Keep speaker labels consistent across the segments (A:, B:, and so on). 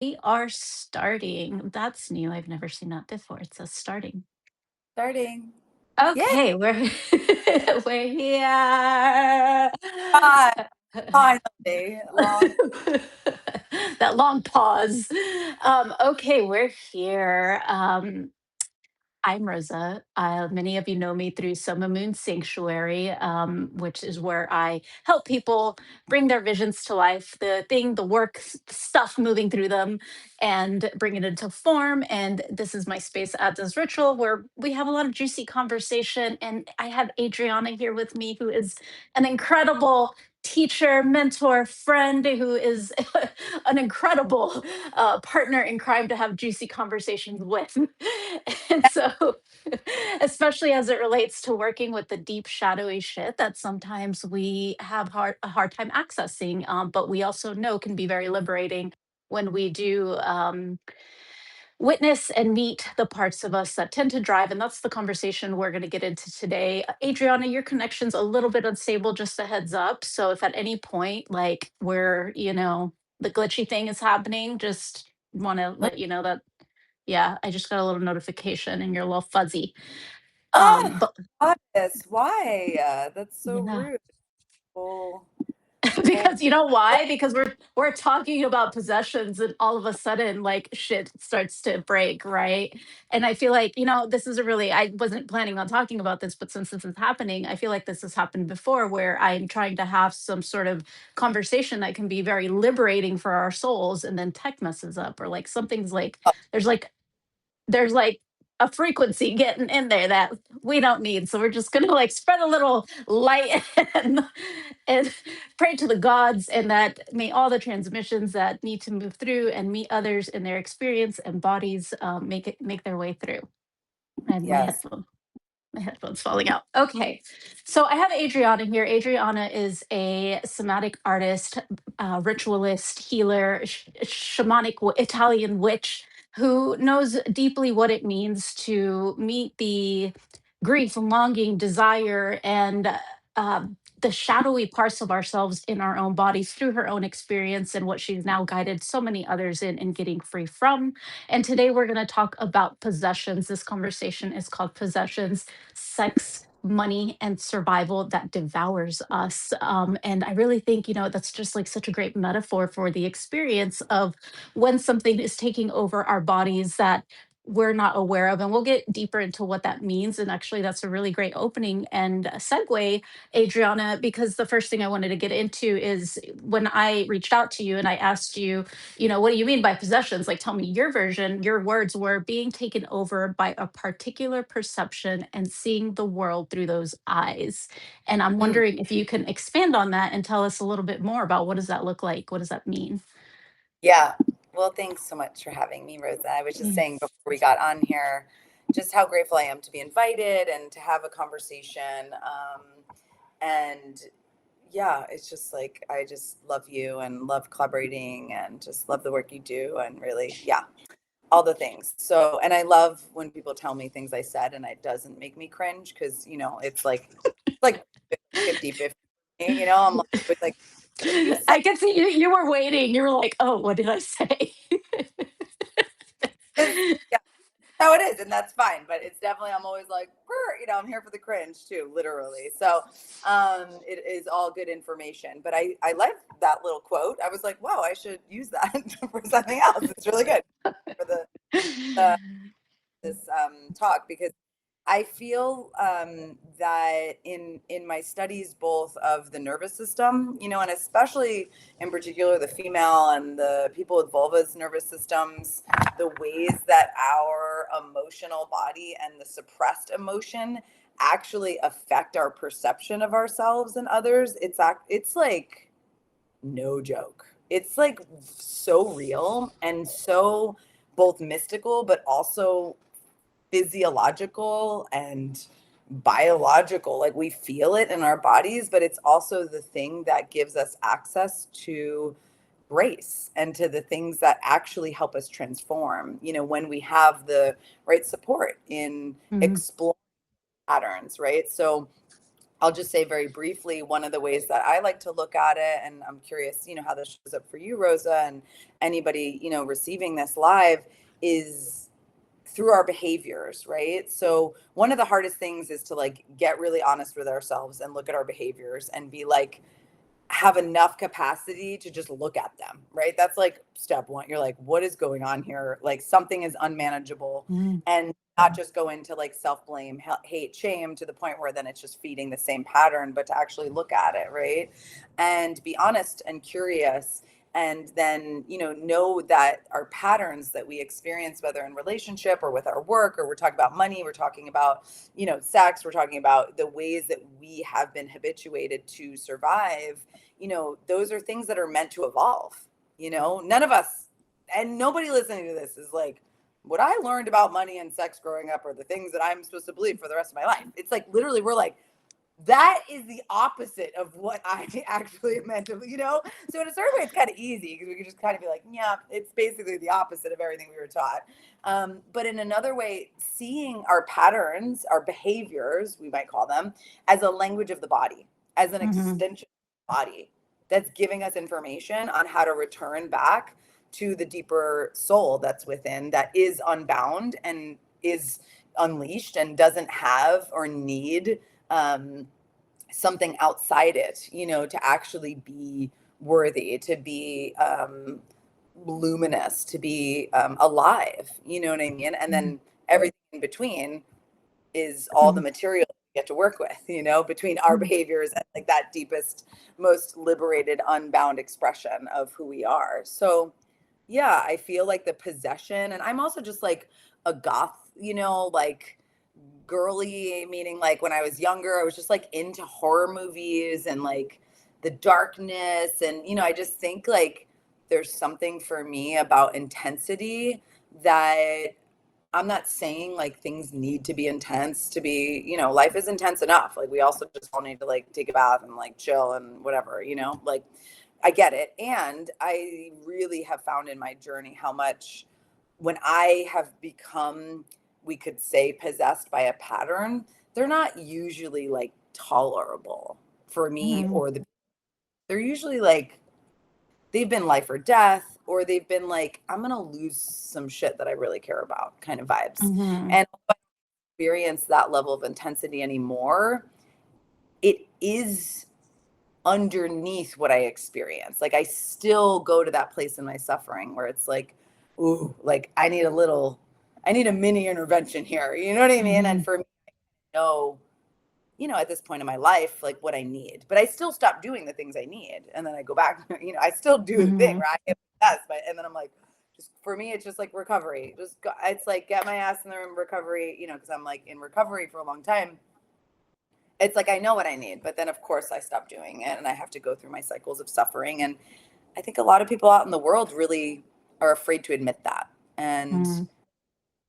A: We are starting. That's new. I've never seen that before. It says starting.
B: Starting. Yay!
A: Okay, we're we're here.
B: Hi. Finally, long.
A: That long pause. Okay, we're here. I'm Rosa. Many of you know me through Summer Moon Sanctuary, which is where I help people bring their visions to life, the work stuff moving through them, and bring it into form. And this is my space at this ritual where we have a lot of juicy conversation. And I have Adriana here with me, who is an incredible teacher, mentor, friend, who is an incredible partner in crime to have juicy conversations with. And so, especially as it relates to working with the deep, shadowy shit that sometimes we have a hard time accessing, but we also know can be very liberating when we do witness and meet the parts of us that tend to drive. And that's the conversation we're going to get into today. Adriana, your connection's a little bit unstable, just a heads up. So if at any point, like where, the glitchy thing is happening, just want to let you know that, yeah, I just got a little notification and you're a little fuzzy.
B: Oh,
A: But
B: goddess, why? That's so
A: yeah.
B: rude. Whole, whole.
A: Because you know why? Because we're talking about possessions and all of a sudden like shit starts to break, right? And I feel like, this is a really I wasn't planning on talking about this, but since this is happening, I feel like this has happened before where I'm trying to have some sort of conversation that can be very liberating for our souls and then tech messes up or like something's like there's like there's like a frequency getting in there that we don't need. So we're just gonna like spread a little light and pray to the gods and that may all the transmissions that need to move through and meet others in their experience and bodies make their way through. And
B: Yes.
A: my headphones falling out. Okay. So I have Adriana here. Adriana is a somatic artist, ritualist, healer, shamanic Italian witch who knows deeply what it means to meet the grief, longing, desire, and the shadowy parts of ourselves in our own bodies through her own experience and what she's now guided so many others in getting free from. And today we're going to talk about possessions. This conversation is called Possessions, Sex, Money, and Survival That Devours Us. And I really think, that's just like such a great metaphor for the experience of when something is taking over our bodies that we're not aware of. And we'll get deeper into what that means. And actually, that's a really great opening and a segue, Adriana, because the first thing I wanted to get into is when I reached out to you and I asked you, what do you mean by possessions? Like, tell me your version. Your words were being taken over by a particular perception and seeing the world through those eyes. And I'm
B: Mm,
A: wondering if you can expand on that and tell us a little bit more about what does that look like? What does that mean?
B: yeah. Well, thanks so much for having me, Rosa. I was just
A: Yeah.
B: saying before we got on here just how grateful I am to be invited and to have a conversation. And yeah, it's just like I just love you and love collaborating and just love the work you do and really, yeah, all the things. So, and I love when people tell me things I said and it doesn't make me cringe because, it's like 50-50. I'm like, you said
A: I can see you were waiting. You were like, oh, what did I say?
B: this. Yeah, how it is. And that's fine. But it's definitely, I'm always like, I'm here for the cringe too, literally. So it is all good information. But I like that little quote. I was like, wow, I should use that for something else. It's really good for the this talk because I feel that in my studies, both of the nervous system, and especially in particular the female and the people with vulvas nervous systems, the ways that our emotional body and the suppressed emotion actually affect our perception of ourselves and others. It's like no joke. It's like so real and so both mystical, but also physiological and biological. Like we feel it in our bodies, but it's also the thing that gives us access to grace and to the things that actually help us transform, when we have the right support in
A: Mhm.
B: exploring patterns, right? So I'll just say very briefly, one of the ways that I like to look at it, and I'm curious, how this shows up for you, Rosa, and anybody, receiving this live, is through our behaviors, right? So one of the hardest things is to like get really honest with ourselves and look at our behaviors and be like, have enough capacity to just look at them, right? That's like step one. You're like, what is going on here? Like something is unmanageable,
A: Mm,
B: and not just go into like self blame, hate, shame to the point where then it's just feeding the same pattern, but to actually look at it, right? And be honest and curious. And then, know that our patterns that we experience, whether in relationship or with our work, or we're talking about money, we're talking about, sex, we're talking about the ways that we have been habituated to survive, those are things that are meant to evolve. None of us, and nobody listening to this is like, what I learned about money and sex growing up are the things that I'm supposed to believe for the rest of my life. It's like literally, we're like, that is the opposite of what I actually meant to, So in a certain way, it's kind of easy because we can just kind of be like, yeah, it's basically the opposite of everything we were taught. But in another way, seeing our patterns, our behaviors, we might call them, as a language of the body, as an
A: mhm,
B: extension of the body that's giving us information on how to return back to the deeper soul that's within, that is unbound and is unleashed and doesn't have or need um, something outside it, to actually be worthy, to be luminous, to be alive. You know what I mean? And
A: mhm,
B: then everything in between is all the material we get to work with, between our
A: mhm,
B: behaviors and like that deepest, most liberated, unbound expression of who we are. So, yeah, I feel like the possession, and I'm also just like a goth, like girly, meaning like when I was younger, I was just like into horror movies and like the darkness. And, I just think like there's something for me about intensity that I'm not saying like things need to be intense to be, life is intense enough. Like we also just all need to like take a bath and like chill and whatever, like I get it. And I really have found in my journey how much when I have become, we could say, possessed by a pattern, they're not usually like tolerable for me
A: mhm,
B: or they're usually like they've been life or death, or they've been like, I'm going to lose some shit that I really care about kind of vibes.
A: mhm,
B: And if I experience that level of intensity anymore, it is underneath what I experience. Like I still go to that place in my suffering where it's like, ooh, like I need a mini intervention here. You know what I mean? And
A: mhm,
B: for me, I know, at this point in my life, like what I need. But I still stop doing the things I need. And then I go back, I still do the thing,
A: mhm,
B: right? I get possessed, but and then I'm like, just for me, it's just like recovery. Just go, it's like get my ass in the room, recovery, because I'm like in recovery for a long time. It's like I know what I need, but then of course I stop doing it and I have to go through my cycles of suffering. And I think a lot of people out in the world really are afraid to admit that. And
A: mhm.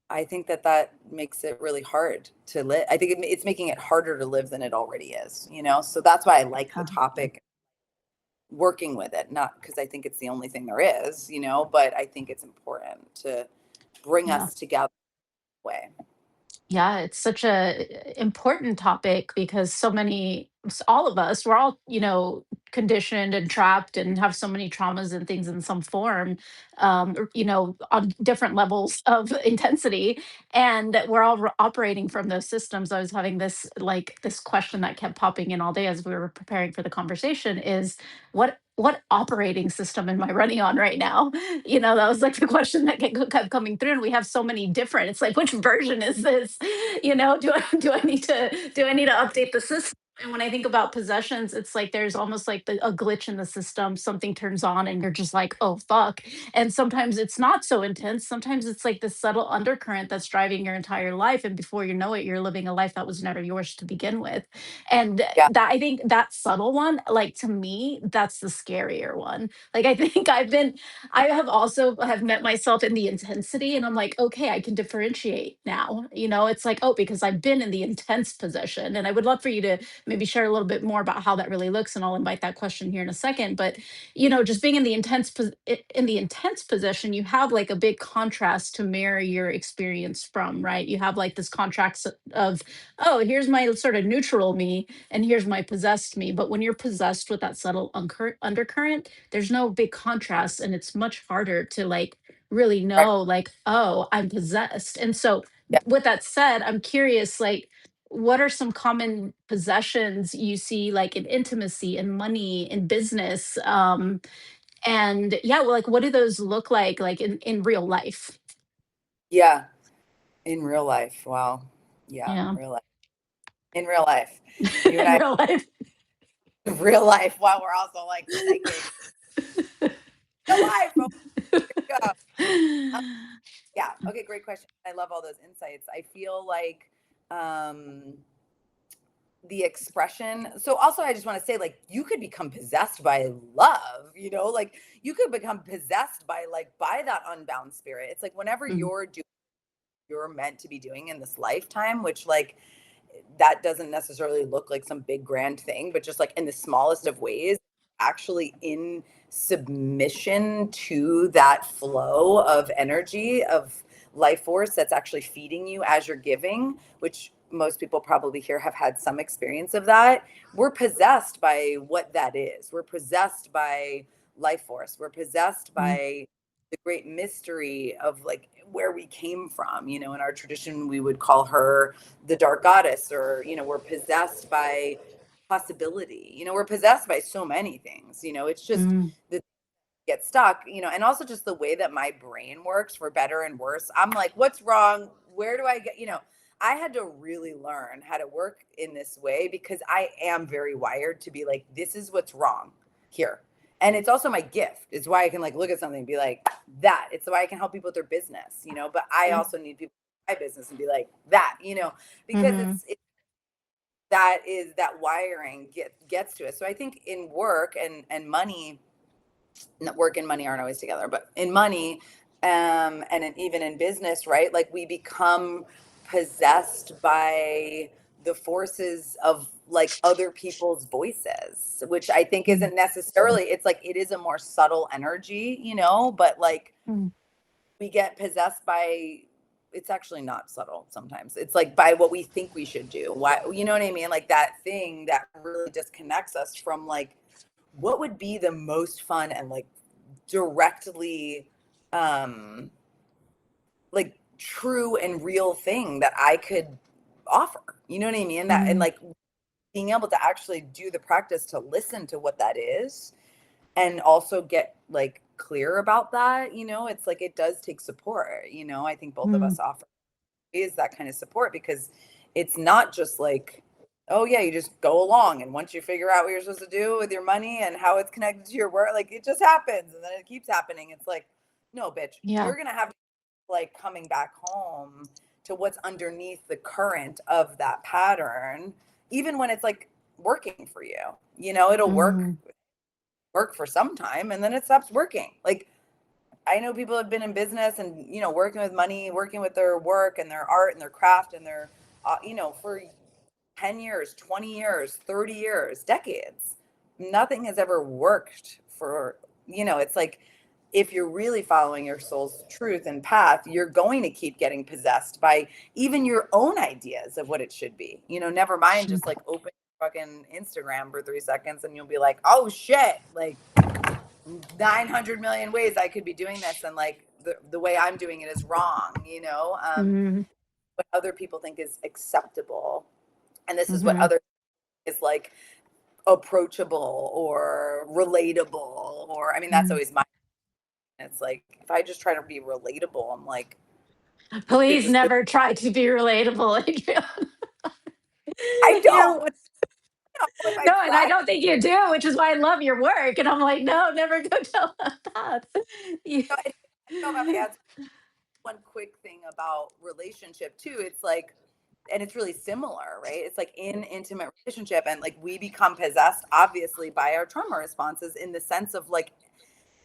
B: I think that that makes it really hard to live. I think it's making it harder to live than it already is, So that's why I like the
A: Yeah,
B: topic, working with it, not because I think it's the only thing there is, but I think it's important to bring
A: yeah.
B: us together way.
A: Yeah, it's such a important topic because all of us, we're all, conditioned and trapped and have so many traumas and things in some form, on different levels of intensity, and that we're all operating from those systems. I was having this question that kept popping in all day as we were preparing for the conversation is what operating system am I running on right now? That was like the question that kept coming through, and we have so many different. It's like, which version is this? Do I need to update the system? And when I think about possessions, it's like there's almost like a glitch in the system. Something turns on, and you're just like, oh fuck. And sometimes it's not so intense. Sometimes it's like this subtle undercurrent that's driving your entire life, and before you know it, you're living a life that was never yours to begin with. And
B: Yeah.
A: that I think that subtle one, like to me, that's the scarier one. Like I think I have also have met myself in the intensity, and I'm like, okay, I can differentiate now. It's like, oh, because I've been in the intense possession. And I would love for you to maybe share a little bit more about how that really looks, and I'll invite that question here in a second. But just being in the intense position, you have like a big contrast to mirror your experience from, right? You have like this contrast of, oh, here's my sort of neutral me, and here's my possessed me. But when you're possessed with that subtle undercurrent, there's no big contrast, and it's much harder to like really
B: Right.
A: know, like, oh, I'm possessed. And so
B: Yeah.
A: with that said, I'm curious, like, what are some common possessions you see, like in intimacy and money in business, and yeah, well, like, what do those look like in real life?
B: Yeah. In real life. Wow. Yeah.
A: Yeah.
B: Real life. In real life. You and
A: In
B: I,
A: real life.
B: real life, while we're also like psychic. Real life. Oh my God. Um, yeah. Okay. Great question. I love all those insights. I feel like, um, the expression. So also I just want to say, like, you could become possessed by love, like you could become possessed by that unbound spirit. It's like whenever
A: Mm,
B: you're meant to be doing in this lifetime, which like that doesn't necessarily look like some big grand thing, but just like in the smallest of ways, actually in submission to that flow of energy, of life force that's actually feeding you as you're giving, which most people probably here have had some experience of that. We're possessed by what that is. We're possessed by life force. We're possessed
A: mm,
B: by the great mystery of like where we came from. In our tradition, we would call her the dark goddess, or we're possessed by possibility. We're possessed by so many things. It's just
A: mm,
B: that get stuck. And also just the way that my brain works, for better and worse. I'm like, what's wrong? Where do I get? I had to really learn how to work in this way, because I am very wired to be like, this is what's wrong here. And it's also my gift. It's why I can like look at something and be like, that. It's why I can help people with their business. But I
A: mm,
B: also need people in my business and be like, that. Because
A: mhm,
B: that is that wiring gets to us. So I think in work and money, work and money aren't always together, but in money, even in business, right? Like we become possessed by the forces of like other people's voices, which I think
A: mm,
B: isn't necessarily, it's like it is a more subtle energy, but like
A: mm,
B: we get possessed by, it's actually not subtle sometimes. It's like by what we think we should do. Why, you know what I mean? Like that thing that really disconnects us from like what would be the most fun and like directly like true and real thing that I could offer. You know what I mean? That, and
A: mm,
B: like being able to actually do the practice to listen to what that is, and also get like clear about that. It's like it does take support. I think both of
A: mm,
B: us offer is that kind of support, because it's not just like, oh yeah, you just go along, and once you figure out what you're supposed to do with your money and how it's connected to your work, like it just happens and then it keeps happening. It's like, no, bitch,
A: yeah.
B: you're gonna have like coming back home to what's underneath the current of that pattern, even when it's like working for you. It'll
A: Mhm,
B: work for some time and then it stops working. Like I know people have been in business and working with money, working with their work and their art and their craft and their for 10 years, 20 years, 30 years, decades. Nothing has ever worked for, it's like if you're really following your soul's truth and path, you're going to keep getting possessed by even your own ideas of what it should be. Never mind
A: mm,
B: just like open fucking Instagram for 3 seconds and you'll be like, oh shit, like 900 million ways I could be doing this. And like the way I'm doing it is wrong,
A: mhm,
B: what other people think is acceptable. And this is what
A: mhm.
B: other is like approachable or relatable. Or, I mean, that's
A: Mm.
B: always my, it's like, if I just try to be relatable, I'm like, this
A: Please
B: is,
A: never try to be relatable, Adrian.
B: I
A: You're
B: don't know if I
A: no, and I
B: try.
A: don't think you do, which is why I love your work. And I'm like, no, never go down that path. You-
B: I don't know if I answered one quick thing about relationship too. It's like, and it's really similar, right? It's like in intimate relationship, and like we become possessed obviously by our trauma responses, in the sense of like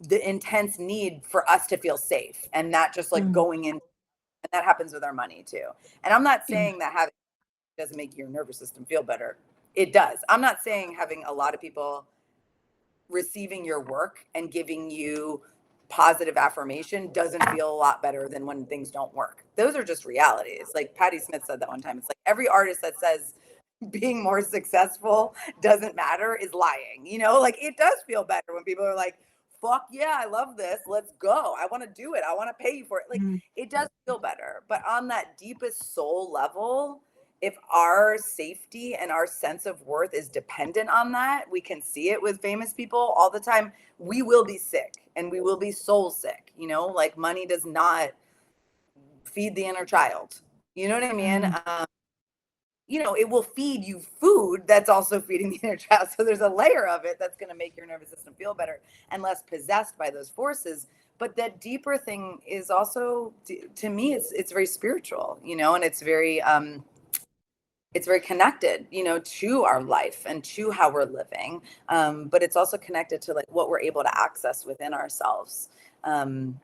B: the intense need for us to feel safe, and not just like
A: Mm,
B: going in. And that happens with our money too. And I'm not
A: yeah.
B: saying that having doesn't make your nervous system feel better. It does. I'm not saying having a lot of people receiving your work and giving you positive affirmation doesn't feel a lot better than when things don't work. Those are just realities. Like Patti Smith said that one time. It's like every artist that says being more successful doesn't matter is lying. You know, like it does feel better when people are like, fuck yeah, I love this. Let's go. I want to do it. I want to pay you for it. Like
A: Mm,
B: it does feel better. But on that deepest soul level, if our safety and our sense of worth is dependent on that, we can see it with famous people all the time. We will be sick and we will be soul sick. You know, like money does not feed the inner child. You know what I mean?
A: mm,
B: You know, it will feed you food that's also feeding the inner child. So there's a layer of it that's going to make your nervous system feel better and less possessed by those forces. But that deeper thing is also, to me, it's very spiritual, you know, and it's very connected, you know, to our life and to how we're living. But it's also connected to like what we're able to access within ourselves. Um,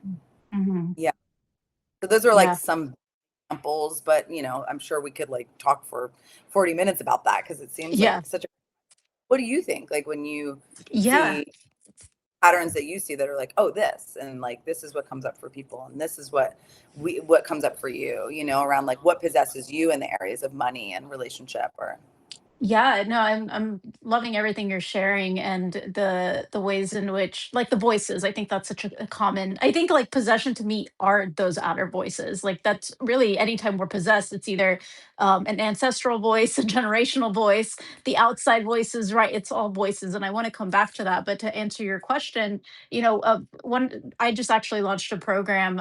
A: mhm.
B: yeah. So those are like
A: Yeah.
B: some examples, but you know, I'm sure we could like talk for 40 minutes about that because it seems like
A: Yeah.
B: such a, what do you think? Like when you
A: Yeah.
B: see patterns that you see that are like, oh, this, and like, this is what comes up for people. And this is what comes up for you know, around like what possesses you in the areas of money and relationship or,
A: Yeah, no, I'm loving everything you're sharing and the ways in which like the voices. I think that's such a common. I think like possession to me are those outer voices. Like that's really anytime we're possessed, it's either an ancestral voice, a generational voice, the outside voices, right? It's all voices, and I want to come back to that. But to answer your question, one I just actually launched a program.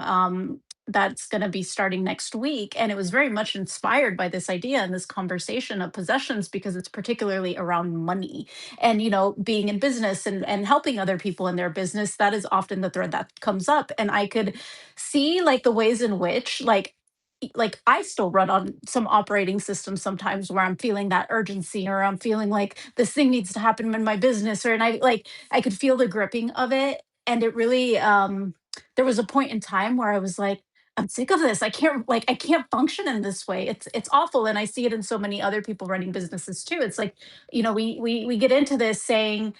A: That's going to be starting next week. And it was very much inspired by this idea and this conversation of possessions because it's particularly around money and, being in business and helping other people in their business. That is often the thread that comes up. And I could see like the ways in which, like I still run on some operating systems sometimes where I'm feeling that urgency or I'm feeling like this thing needs to happen in my business or and I could feel the gripping of it and it really there was a point in time where I was like I'm sick of this. I can't function in this way. It's awful and I see it in so many other people running businesses too. It's like, we get into this saying,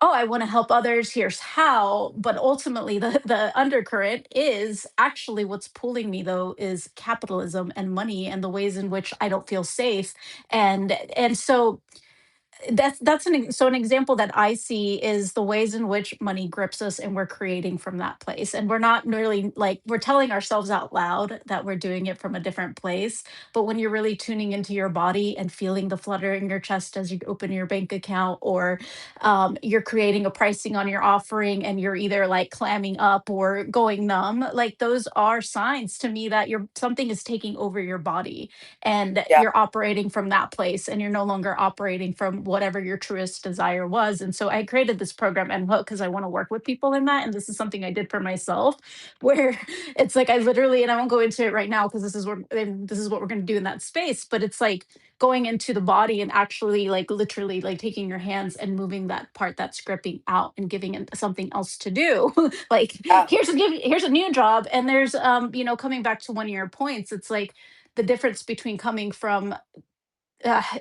A: "Oh, I want to help others. Here's how." But ultimately the undercurrent is actually what's pulling me though is capitalism and money and the ways in which I don't feel safe. And so that's an example that I see is the ways in which money grips us and we're creating from that place. And we're not really like we're telling ourselves out loud that we're doing it from a different place. But when you're really tuning into your body and feeling the flutter in your chest as you open your bank account, or you're creating a pricing on your offering and you're either like clamming up or going numb, like those are signs to me that you're something is taking over your body and
B: yeah,
A: you're operating from that place and you're no longer operating from whatever your truest desire was. And so I created this program and hook because I want to work with people in that. And this is something I did for myself where it's like I literally, and I won't go into it right now because this is what we're going to do in that space, but it's like going into the body and actually like literally like taking your hands and moving that part that's gripping out and giving it something else to do. Like
B: yeah,
A: here's a new job. And there's coming back to one of your points, it's like the difference between coming from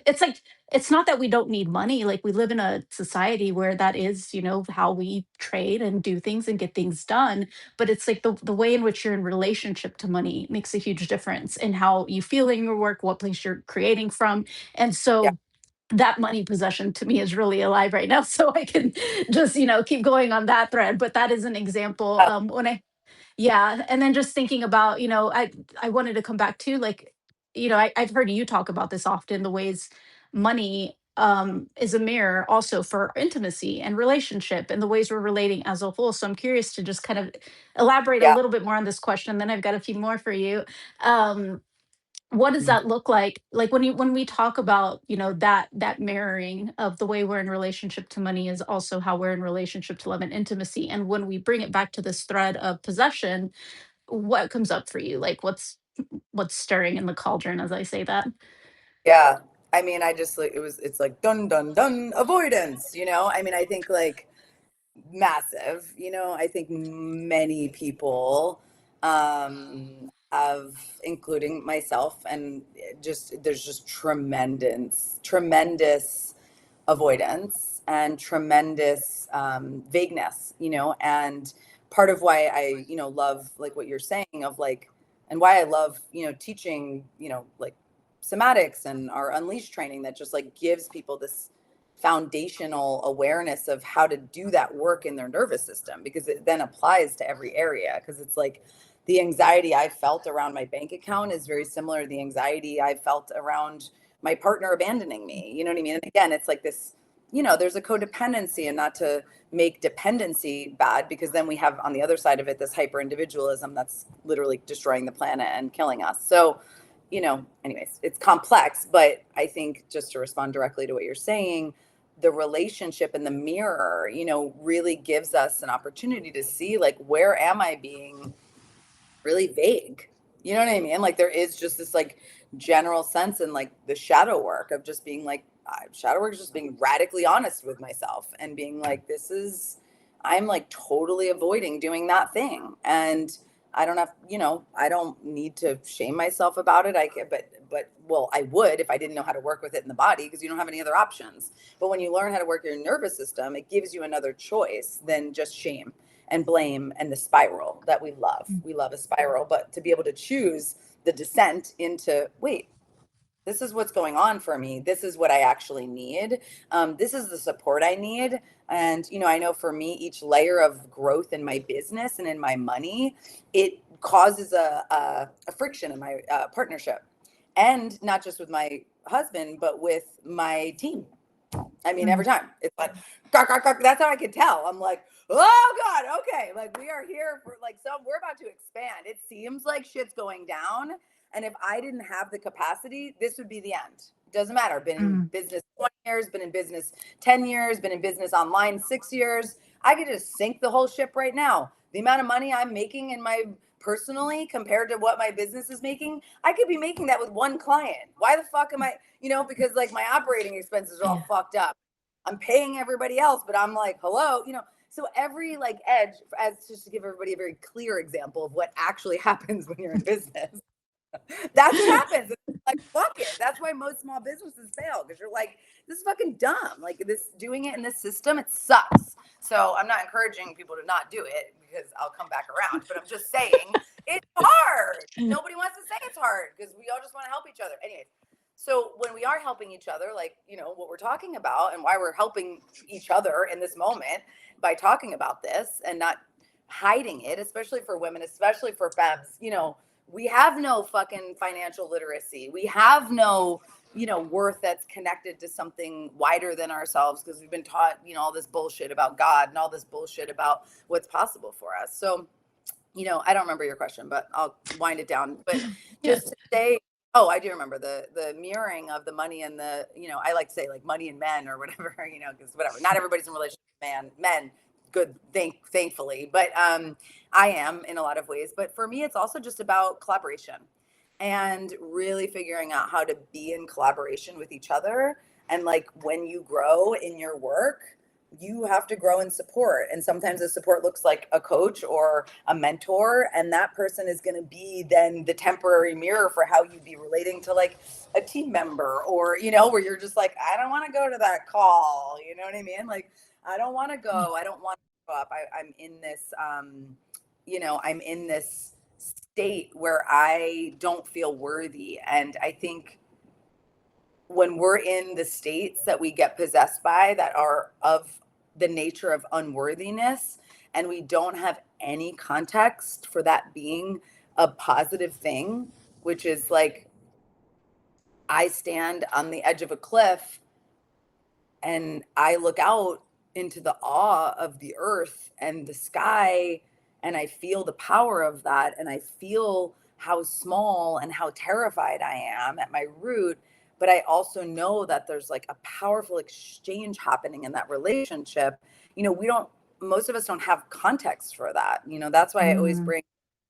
A: it's like it's not that we don't need money, like we live in a society where that is how we trade and do things and get things done, but it's like the way in which you're in relationship to money makes a huge difference in how you feel in your work, what place you're creating from. And
B: yeah,
A: so that money possession to me is really alive right now so I can just keep going on that thread, but that is an example.
B: yeah,
A: When I Yeah, and then just thinking about, I wanted to come back to like, I've heard you talk about this often, the ways money is a mirror also for intimacy and relationship and the ways we're relating as a whole. So I'm curious to just kind of elaborate a
B: yeah.
A: little bit more on this question. Then I've got a few more for you. Um, what does that look like? Like when we talk about, that mirroring of the way we're in relationship to money is also how we're in relationship to love and intimacy. And when we bring it back to this thread of possession, what comes up for you? Like what's stirring in the cauldron as I say that?
B: Yeah. I mean, I just like it's like dun dun dun avoidance, you know? I mean, I think like massive, you know, I think many people of including myself, and just there's just tremendous avoidance and tremendous vagueness, and part of why I love like what you're saying of like, and why I love teaching like somatics and our unleashed training that just like gives people this foundational awareness of how to do that work in their nervous system, because it then applies to every area. Because it's like the anxiety I felt around my bank account is very similar to the anxiety I felt around my partner abandoning me. You know what I mean? And again, it's like this, there's a codependency, and not to make dependency bad, because then we have on the other side of it this hyper individualism that's literally destroying the planet and killing us. So, anyways, it's complex, but I think just to respond directly to what you're saying, the relationship in the mirror, really gives us an opportunity to see like, where am I being really vague? You know what I mean? Like there is just this like general sense in like the shadow work of just being like, shadow work is just being radically honest with myself and being like, I'm like totally avoiding doing that thing. And I don't have, I don't need to shame myself about it. I can, but well, I would if I didn't know how to work with it in the body, because you don't have any other options. But when you learn how to work your nervous system, it gives you another choice than just shame and blame and the spiral that we love. We love a spiral, but to be able to choose the descent into, wait, this is what's going on for me. This is what I actually need. This is the support I need. And, I know for me, each layer of growth in my business and in my money, it causes a friction in my partnership. And not just with my husband, but with my team. I mean, every time it's like, that's how I could tell. I'm like, oh God, okay. Like we are here for like, we're about to expand. It seems like shit's going down. And if I didn't have the capacity, this would be the end. It doesn't matter. Been in business 20 years, been in business 10 years, been in business online 6 years. I could just sink the whole ship right now. The amount of money I'm making in my personally compared to what my business is making, I could be making that with one client. Why the fuck am I, because like my operating expenses are all fucked up. I'm paying everybody else, but I'm like, hello, so every like edge, as just to give everybody a very clear example of what actually happens when you're in business. That's what happens. It's like, fuck it. That's why most small businesses fail, because you're like, this is fucking dumb. Like this, doing it in this system, it sucks. So I'm not encouraging people to not do it, because I'll come back around. But I'm just saying it's hard. Nobody wants to say it's hard, because we all just want to help each other. Anyways, so when we are helping each other, like, what we're talking about and why we're helping each other in this moment by talking about this and not hiding it, especially for women, especially for femmes, we have no fucking financial literacy. We have no, worth that's connected to something wider than ourselves, because we've been taught, all this bullshit about God and all this bullshit about what's possible for us. So, I don't remember your question, but I'll wind it down. But just to say, oh, I do remember the mirroring of the money and the, I like to say like money and men or whatever, because whatever, not everybody's in relationship with men, good, thankfully, but I am in a lot of ways. But for me, it's also just about collaboration and really figuring out how to be in collaboration with each other. And like when you grow in your work, you have to grow in support. And sometimes the support looks like a coach or a mentor. And that person is going to be then the temporary mirror for how you be relating to like a team member, or, where you're just like, I don't want to go to that call. You know what I mean? Like, I don't want to go. I don't want to go up. I'm in this, I'm in this state where I don't feel worthy. And I think when we're in the states that we get possessed by that are of the nature of unworthiness, and we don't have any context for that being a positive thing, which is like, I stand on the edge of a cliff and I look out into the awe of the earth and the sky, and I feel the power of that, and I feel how small and how terrified I am at my root. But I also know that there's like a powerful exchange happening in that relationship. We don't, most of us don't have context for that. That's why I always bring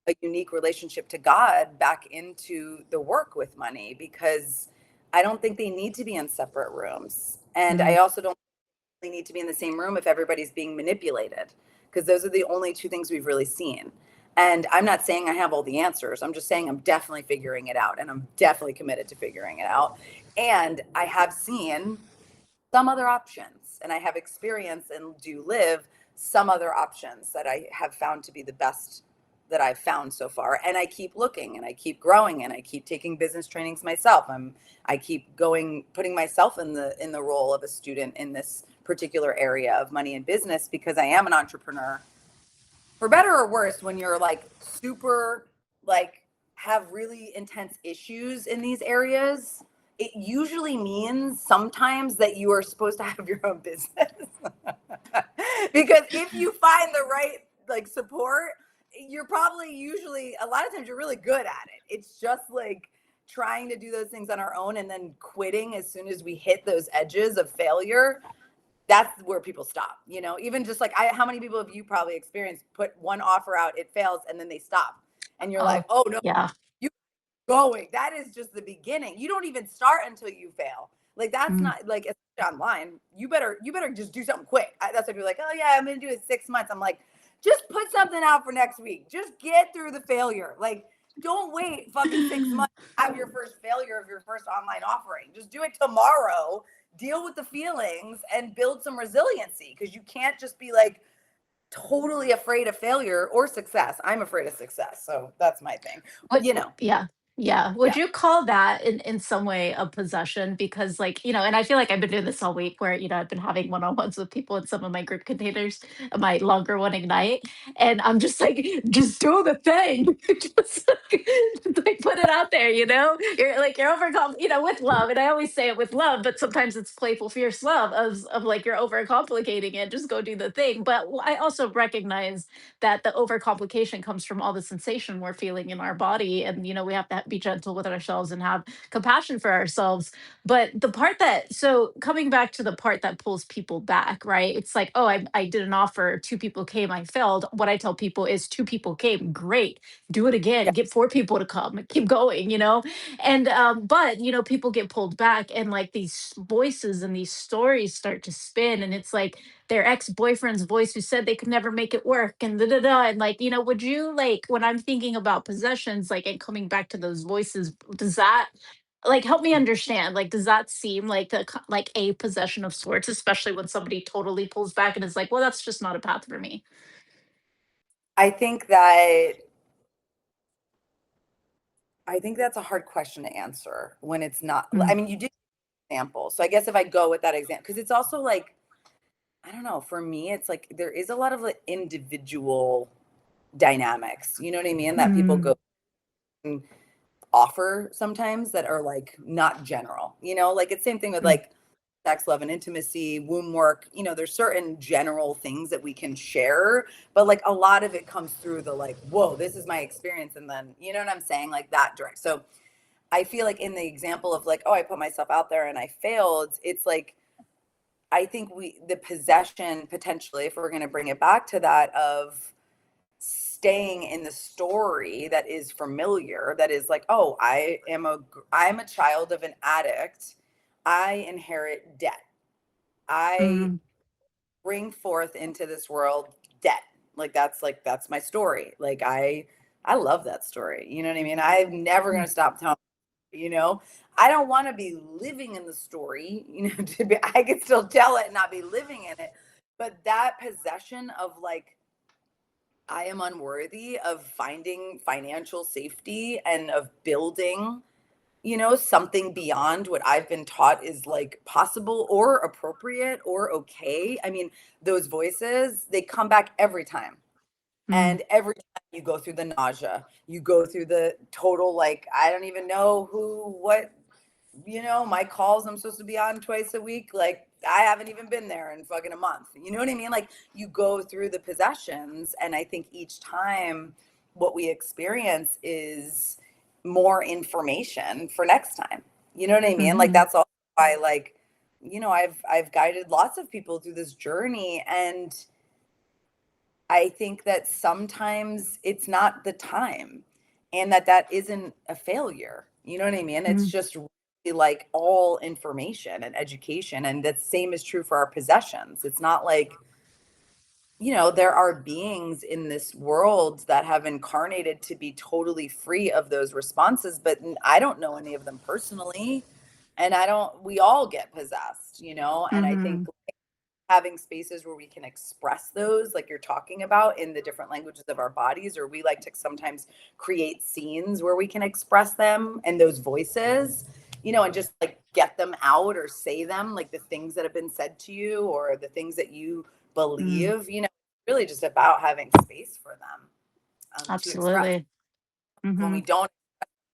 B: a unique relationship to God back into the work with money, because I don't think they need to be in separate rooms. And I also don't really need to be in the same room if everybody's being manipulated, because those are the only two things we've really seen. And I'm not saying I have all the answers. I'm just saying I'm definitely figuring it out, and I'm definitely committed to figuring it out. And I have seen some other options, and I have experienced and do live some other options that I have found to be the best that I've found so far. And I keep looking, and I keep growing, and I keep taking business trainings myself. I keep going, putting myself in the role of a student in this particular area of money and business, because I am an entrepreneur. For better or worse, when you're like super, like, have really intense issues in these areas, it usually means sometimes that you are supposed to have your own business. Because if you find the right like support, you're probably usually, a lot of times you're really good at it. It's just like trying to do those things on our own and then quitting as soon as we hit those edges of failure. That's where people stop, you know. Even just like how many people have you probably experienced, put one offer out, it fails, and then they stop, and you're
A: Oh,
B: like, oh no,
A: yeah.
B: you going, that is just the beginning. You don't even start until you fail. Like, that's
A: Mm.
B: not like, especially online, you better just do something quick. That's why people are like, oh yeah, I'm gonna do it 6 months. I'm like, just put something out for next week. Just get through the failure. Like, don't wait fucking 6 months to have your first failure of your first online offering. Just do it tomorrow. Deal with the feelings and build some resiliency, because you can't just be like totally afraid of failure or success. I'm afraid of success. So that's my thing,
A: What
B: you know.
A: yeah. Yeah. Would
B: Yeah.
A: you call that in some way a possession? Because like, and I feel like I've been doing this all week where, I've been having one-on-ones with people in some of my group containers, my longer one Ignite. And I'm just like, just do the thing. Just like put it out there, you're overcome, with love. And I always say it with love, but sometimes it's playful, fierce love of like you're overcomplicating it. Just go do the thing. But I also recognize that the overcomplication comes from all the sensation we're feeling in our body, and we have to be gentle with ourselves and have compassion for ourselves. But the part that so coming back to the part that pulls people back, right? It's like, oh, I did an offer, two people came, I failed. What I tell people is, two people came, great, do it again,
B: Yeah.
A: get four people to come, keep going, and but people get pulled back, and like these voices and these stories start to spin, and it's like their ex-boyfriend's voice who said they could never make it work, and da da da. And like, would you, like, when I'm thinking about possessions, like, and coming back to those voices, does that, like, help me understand, like, does that seem like like a possession of sorts, especially when somebody totally pulls back and is like, well, that's just not a path for me?
B: I think that I think that's a hard question to answer when it's not. I
A: Mm,
B: mean, you did example. So I guess if I go with that example, because it's also like, I don't know, for me, it's like there is a lot of like individual dynamics. You know what I mean? That people
A: mm,
B: go and offer sometimes that are like not general. Like it's same thing with
A: mm,
B: like sex, love, and intimacy, womb work. There's certain general things that we can share, but like a lot of it comes through the like, whoa, this is my experience, and then you know what I'm saying, like that direct. So I feel like in the example of like, oh, I put myself out there and I failed, it's like, I think the possession potentially, if we're going to bring it back to that, of staying in the story that is familiar, that is like, oh, I'm a child of an addict. I inherit debt. I
A: mm,
B: bring forth into this world debt. Like that's my story. Like I love that story. You know what I mean? I'm never going
A: mm,
B: to stop telling, you know. I don't want to be living in the story, I could still tell it and not be living in it. But that possession of like, I am unworthy of finding financial safety and of building, something beyond what I've been taught is like possible or appropriate or okay. I mean, those voices, they come back every time.
A: mm,
B: And every time you go through the nausea, you go through the total, like, I don't even know what, my calls I'm supposed to be on twice a week. Like, I haven't even been there in fucking a month. You know what I mean? Like, you go through the possessions. And I think each time what we experience is more information for next time. You know what I mean? Like,
A: mhm,
B: that's all why, like, I've guided lots of people through this journey. And I think that sometimes it's not the time, and that isn't a failure. You know what I mean? It's
A: mm,
B: just really like all information and education. And the same is true for our possessions. It's not like there are beings in this world that have incarnated to be totally free of those responses, but I don't know any of them personally. And we all get possessed, and I think
A: Mhm.
B: having spaces where we can express those, like you're talking about, in the different languages of our bodies, or we like to sometimes create scenes where we can express them and those voices, and just like get them out or say them, like the things that have been said to you or the things that you
A: Mm.
B: believe, really just about having space for them, to express.
A: Absolutely.
B: When we
A: Mhm.
B: don't,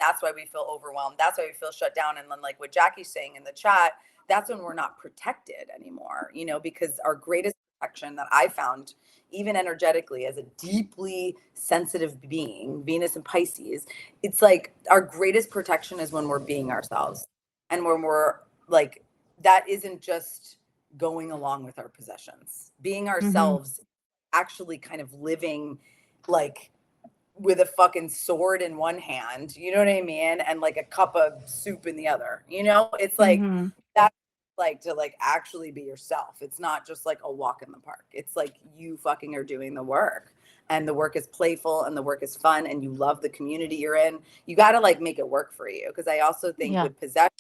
B: that's why we feel overwhelmed. That's why we feel shut down. And then, like what Jackie's saying in the chat, that's when we're not protected anymore, because our greatest protection that I found, even energetically, as a deeply sensitive being, Venus and Pisces, it's like our greatest protection is when we're being ourselves. And when we're like, that isn't just going along with our possessions. Being
A: Mhm.
B: ourselves, actually kind of living like with a fucking sword in one hand, you know what I mean? And like a cup of soup in the other, It's like
A: Mhm.
B: that, like to like actually be yourself. It's not just like a walk in the park. It's like you fucking are doing the work. And the work is playful and the work is fun and you love the community you're in. You got to like make it work for you. Cause I also think
A: Yeah.
B: with possession,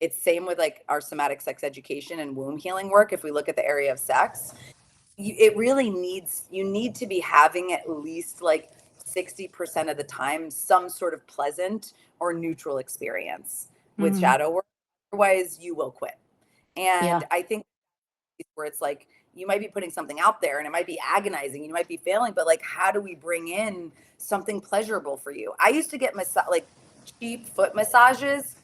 B: it's same with like our somatic sex education and womb healing work. If we look at the area of sex, it really needs, you need to be having at least like 60% of the time some sort of pleasant or neutral experience with
A: Mhm.
B: shadow work. Otherwise you will quit. And
A: Yeah.
B: I think where it's like you might be putting something out there and it might be agonizing, you might be failing, but like how do we bring in something pleasurable for you? I used to get like cheap foot massages.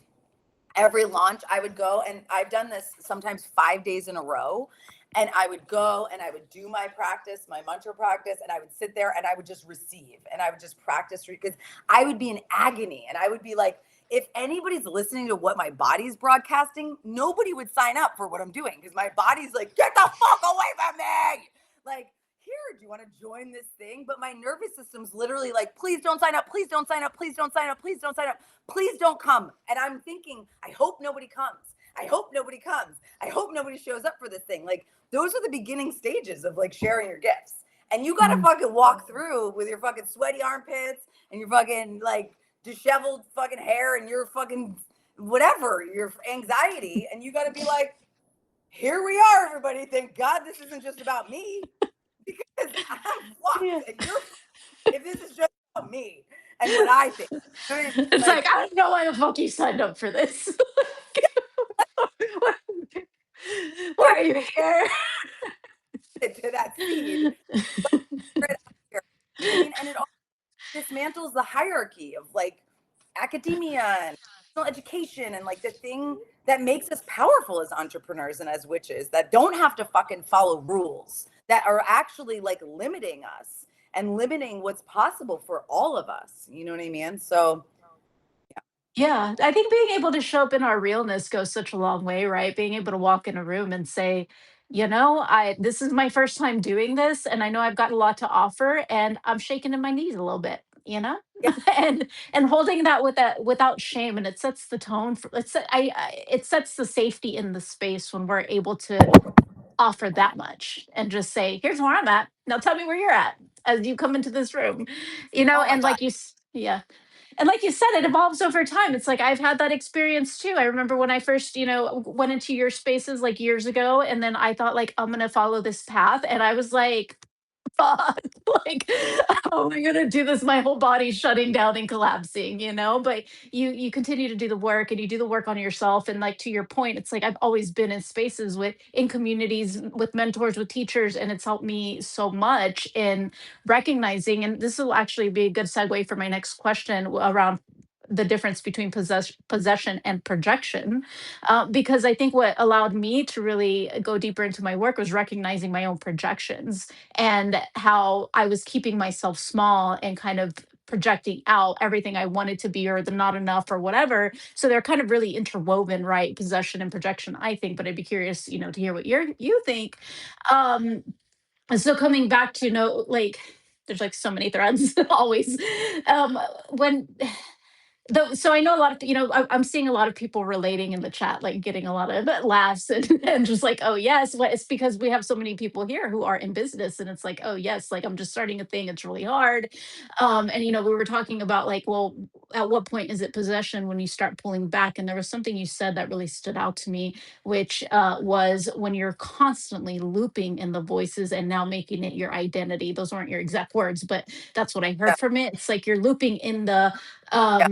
B: Every launch I would go, and I've done this sometimes 5 days in a row, and I would go and I would do my practice, my mantra practice, and I would sit there and I would just receive and I would just practice because I would be in agony and I would be like, if anybody's listening to what my body's broadcasting, nobody would sign up for what I'm doing because my body's like, get the fuck away from me. Like, here, do you want to join this thing? But my nervous system's literally like, please don't sign up, please don't sign up, please don't sign up, please don't sign up, please don't come. And I'm thinking, I hope nobody comes. I hope nobody comes. I hope nobody shows up for this thing. Like, those are the beginning stages of like sharing your gifts. And you gotta
A: Mhm.
B: fucking walk through with your fucking sweaty armpits and your fucking like disheveled fucking hair and your fucking whatever, your anxiety. And you gotta be like, here we are, everybody. Thank God this isn't just about me because I'm
A: Yeah.
B: fucked and you're fucked if this is just about me and what I think. You know what I mean?
A: It's like,
B: Like,
A: I don't know why the fuck you signed up for this. Why are you here?
B: to that seed, but right out here. You know what I mean? And it all dismantles the hierarchy of like academia and education and like the thing that makes us powerful as entrepreneurs and as witches that don't have to fucking follow rules that are actually like limiting us and limiting what's possible for all of us. You know what I mean? So
A: Yeah, I think being able to show up in our realness goes such a long way, right? Being able to walk in a room and say, I this is my first time doing this and I know I've got a lot to offer and I'm shaking in my knees a little bit, you know?
B: yeah,
A: And holding that without shame, and it sets the tone for it sets the safety in the space when we're able to offer that much and just say, here's where I'm at. Now tell me where you're at as you come into this room.
B: oh my
A: And
B: God.
A: yeah. And like you said, it evolves over time. It's like I've had that experience too. I remember when I first, went into your spaces like years ago, and then I thought like I'm gonna follow this path, and I was like, fuck, like how am I gonna do this? My whole body's shutting down and collapsing, But you continue to do the work, and you do the work on yourself. And like to your point, it's like I've always been in spaces in communities with mentors, with teachers, and it's helped me so much in recognizing. And this will actually be a good segue for my next question around the difference between possession and projection, because I think what allowed me to really go deeper into my work was recognizing my own projections and how I was keeping myself small and kind of projecting out everything I wanted to be or the not enough or whatever. So they're kind of really interwoven, right? Possession and projection, I think. But I'd be curious, to hear what you think. Um, and so coming back to like there's like so many threads always. When So I know a lot of, I'm seeing a lot of people relating in the chat, like getting a lot of laughs and just like, oh yes, it's because we have so many people here who are in business, and it's like, oh yes, like I'm just starting a thing, it's really hard. And we were talking about like, well, at what point is it possession when you start pulling back? And there was something you said that really stood out to me, which was when you're constantly looping in the voices and now making it your identity. Those weren't your exact words, but that's what I
B: Yeah,
A: heard from it. It's like you're looping in the
B: yeah,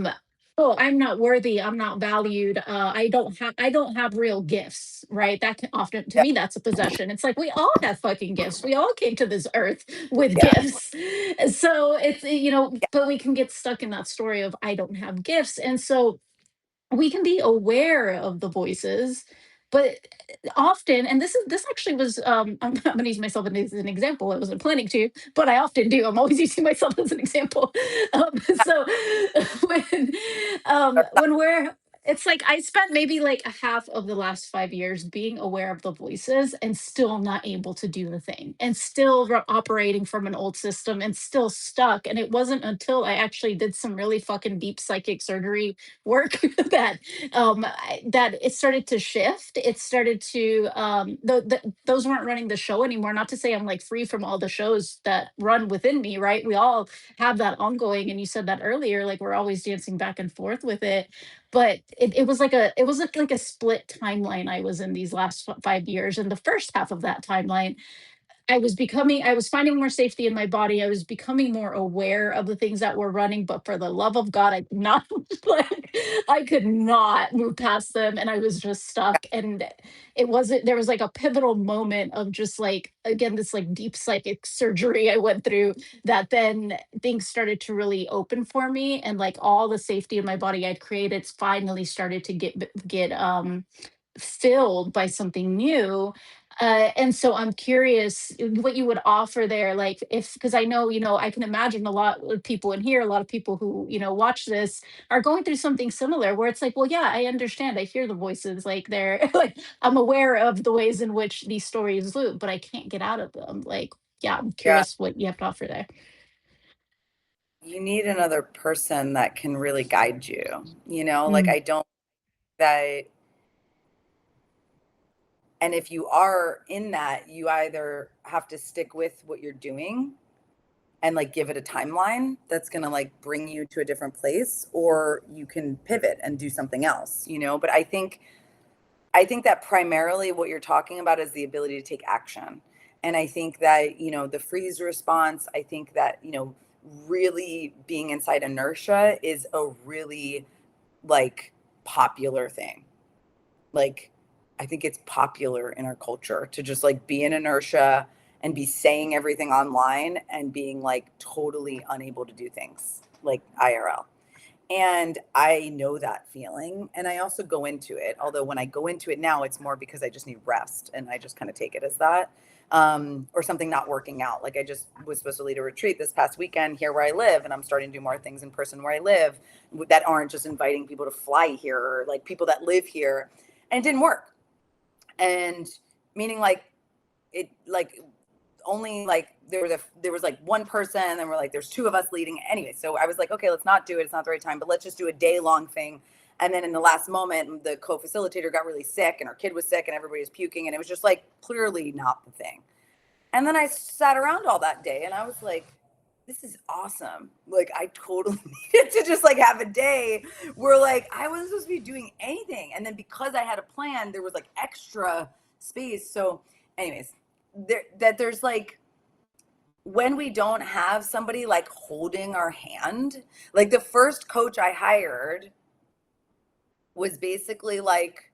A: oh, I'm not worthy, I'm not valued, I don't have real gifts, right? That can often, to
B: yeah,
A: me, that's a possession. It's like we all have fucking gifts. We all came to this earth with
B: yeah,
A: gifts. So it's, but we can get stuck in that story of I don't have gifts. And so we can be aware of the voices, but often, and this actually was, I'm going to use myself as an example. I wasn't planning to, but I often do. I'm always using myself as an example. So when when we're it's like I spent maybe like a half of the last 5 years being aware of the voices and still not able to do the thing, and still operating from an old system and still stuck. And it wasn't until I actually did some really fucking deep psychic surgery work that that it started to shift. It started to those weren't running the show anymore. Not to say I'm like free from all the shows that run within me, right? We all have that ongoing, and you said that earlier, like we're always dancing back and forth with it. But it was like a split timeline I was in these last 5 years. And the first half of that timeline, I was finding more safety in my body. I was becoming more aware of the things that were running, but for the love of God, I could not like I could not move past them, and I was just stuck. And it wasn't there was like a pivotal moment of just like, again, this like deep psychic surgery I went through, that then things started to really open for me, and like all the safety in my body I'd created finally started to get filled by something new. And so I'm curious what you would offer there, like if, because I know, I can imagine a lot of people in here, a lot of people who, watch this are going through something similar where it's like, well, yeah, I understand. I hear the voices, like they're like, I'm aware of the ways in which these stories loop, but I can't get out of them. Like, yeah, I'm
B: yeah.
A: curious what you have to offer there.
B: You need another person that can really guide you, like
A: Mm,
B: I don't that and if you are in that, you either have to stick with what you're doing and like give it a timeline that's going to like bring you to a different place, or you can pivot and do something else, but I think that primarily what you're talking about is the ability to take action. And I think that, the freeze response, I think that, really being inside inertia is a really like popular thing. Like, I think it's popular in our culture to just like be in inertia and be saying everything online and being like totally unable to do things like IRL. And I know that feeling. And I also go into it. Although when I go into it now, it's more because I just need rest and I just kind of take it as that. Or something not working out. Like I just was supposed to lead a retreat this past weekend here where I live, and I'm starting to do more things in person where I live that aren't just inviting people to fly here, or like people that live here. And it didn't work. And meaning like it like only like there was like one person, and then we're like there's two of us leading anyway. So I was like, okay, let's not do it, it's not the right time, but let's just do a day long thing. And then in the last moment, the co-facilitator got really sick, and our kid was sick, and everybody was puking, and it was just like clearly not the thing. And then I sat around all that day, and I was like, this is awesome. Like I totally needed to just like have a day where like I wasn't supposed to be doing anything. And then because I had a plan, there was like extra space. So anyways, there's like, when we don't have somebody like holding our hand, like the first coach I hired was basically like